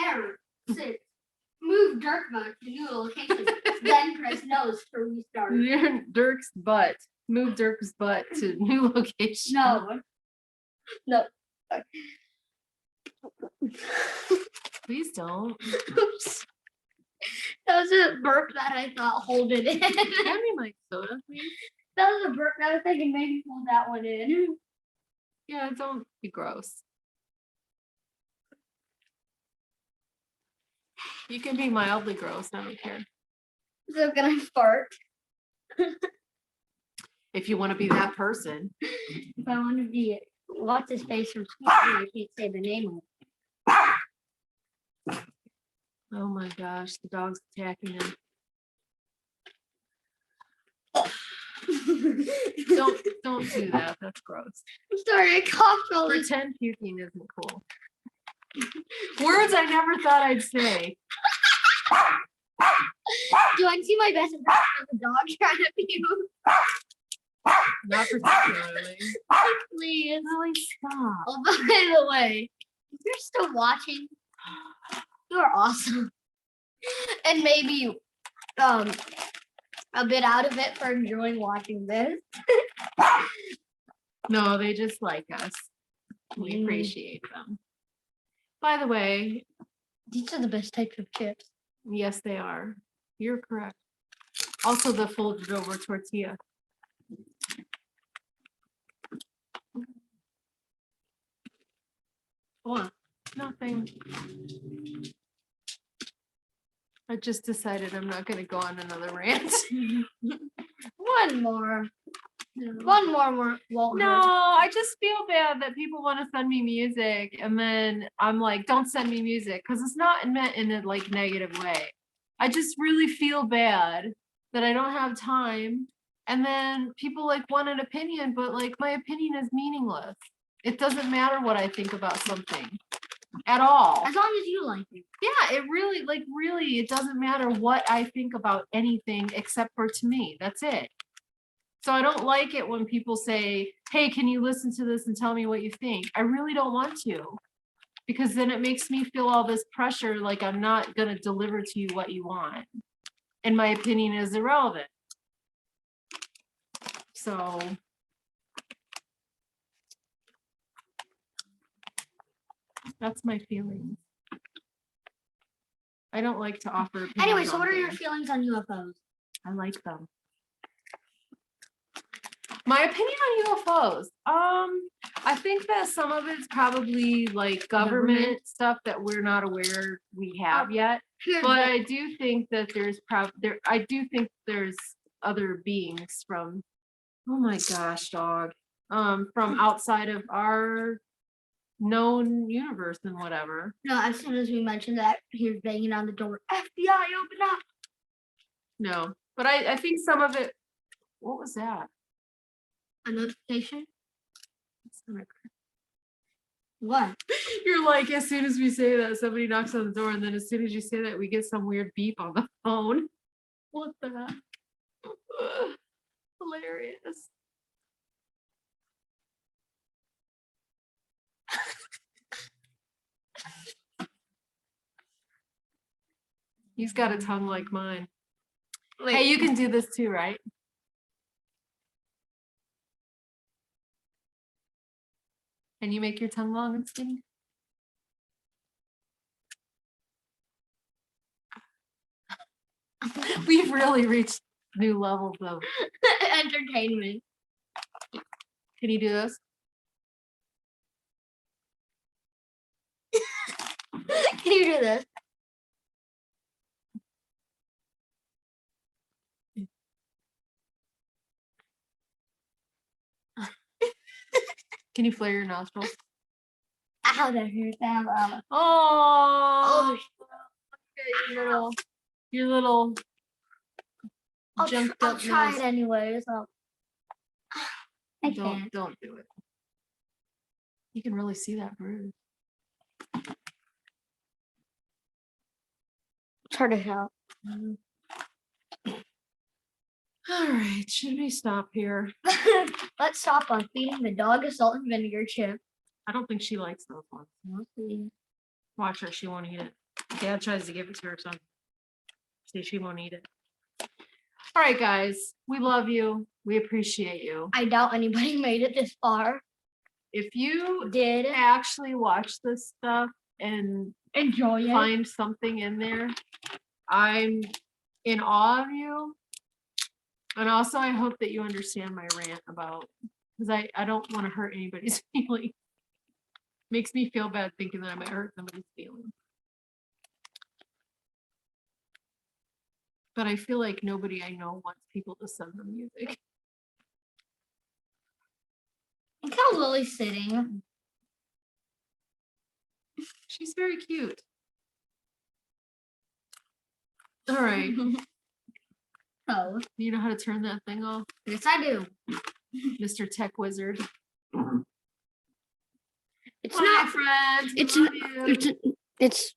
Speaker 3: Error 6. Move Dirkba to new location. Then press nose to restart.
Speaker 1: Dirk's butt. Move Dirk's butt to new location.
Speaker 3: No. No.
Speaker 1: Please don't.
Speaker 3: Oops. That was a burp that I thought hold it in.
Speaker 1: Hand me my soda, please.
Speaker 3: That was a burp that I was thinking maybe hold that one in.
Speaker 1: Yeah, don't be gross. You can be mildly gross. I don't care.
Speaker 3: So can I fart?
Speaker 1: If you want to be that person.
Speaker 3: If I want to be what's his face from school, I can't say the name of it.
Speaker 1: Oh my gosh, the dog's attacking him. Don't do that. That's gross.
Speaker 3: I'm sorry, I coughed all this.
Speaker 1: Pretend puking isn't cool. Words I never thought I'd say.
Speaker 3: Do I see my best impression of a dog trying to puke?
Speaker 1: Not particularly.
Speaker 3: Please.
Speaker 1: Really, stop.
Speaker 3: Oh, by the way, if you're still watching, you are awesome. And maybe a bit out of it for enjoying watching this.
Speaker 1: No, they just like us. We
Speaker 3: Mm.
Speaker 1: appreciate them. By the way,
Speaker 3: These are the best types of chips.
Speaker 1: yes, they are. You're correct. Also, the folded over tortilla.
Speaker 3: What?
Speaker 1: Nothing. I just decided I'm not going to go on another rant.
Speaker 3: One more. Walter.
Speaker 1: No, I just feel bad that people want to send me music, and then I'm like, don't send me music, because it's not meant in a like negative way. I just really feel bad that I don't have time, and then people like want an opinion, but like my opinion is meaningless. It doesn't matter what I think about something at all.
Speaker 3: As long as you like it.
Speaker 1: Yeah, it really, like, really, it doesn't matter what I think about anything except for to me. That's it. So I don't like it when people say, hey, can you listen to this and tell me what you think? I really don't want to, because then it makes me feel all this pressure, like I'm not going to deliver to you what you want. And my opinion is irrelevant. So that's my feelings. I don't like to offer opinions.
Speaker 3: Anyway, so
Speaker 1: on
Speaker 3: what are your
Speaker 1: things.
Speaker 3: feelings on UFOs?
Speaker 1: I like them. My opinion on UFOs. I think that some of it's probably like government stuff that we're not aware we have yet. But I do think that I do think there's other beings from, oh my gosh, dog. From outside of our known universe and whatever.
Speaker 3: No, as soon as we mentioned that, he was banging on the door. FBI, open up.
Speaker 1: No, but I think some of it. What was that?
Speaker 3: A notification?
Speaker 1: It's not a-
Speaker 3: What?
Speaker 1: You're like, as soon as we say that, somebody knocks on the door, and then as soon as you say that, we get some weird beep on the phone. What the heck? Hilarious. He's got a tongue like mine. Hey, you can do this too, right? Can you make your tongue long and skinny? We've really reached new levels of
Speaker 3: entertainment.
Speaker 1: Can you do this?
Speaker 3: Can you do this?
Speaker 1: Can you flare your nostrils?
Speaker 3: Ow, that hurt.
Speaker 1: Oh, your little junked
Speaker 3: I'll
Speaker 1: up
Speaker 3: try
Speaker 1: nose.
Speaker 3: it anyways. I
Speaker 1: Don't
Speaker 3: can't.
Speaker 1: don't do it. You can really see that bruise.
Speaker 3: It's hard to help.
Speaker 1: All right, should we stop here?
Speaker 3: Let's stop on feeding the dog a salt and vinegar chip.
Speaker 1: I don't think she likes those ones.
Speaker 3: We'll see.
Speaker 1: Watch her, she won't eat it. Dad tries to give it to her son. See, she won't eat it. All right, guys, we love you. We appreciate you.
Speaker 3: I doubt anybody made it this far.
Speaker 1: If you
Speaker 3: Did
Speaker 1: actually watch this stuff and
Speaker 3: enjoy it.
Speaker 1: find something in there, I'm in awe of you. And also, I hope that you understand my rant about, because I don't want to hurt anybody's feelings. Makes me feel bad thinking that I might hurt somebody's feelings. But I feel like nobody I know wants people to send them music.
Speaker 3: Look how Lily's sitting.
Speaker 1: She's very cute. All right.
Speaker 3: Oh,
Speaker 1: You know how to turn that thing off?
Speaker 3: yes, I do.
Speaker 1: Mr. Tech Wizard.
Speaker 3: It's
Speaker 1: Bye,
Speaker 3: not.
Speaker 1: friends. We
Speaker 3: It's
Speaker 1: love you.
Speaker 3: It's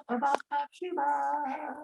Speaker 1: About Shiba.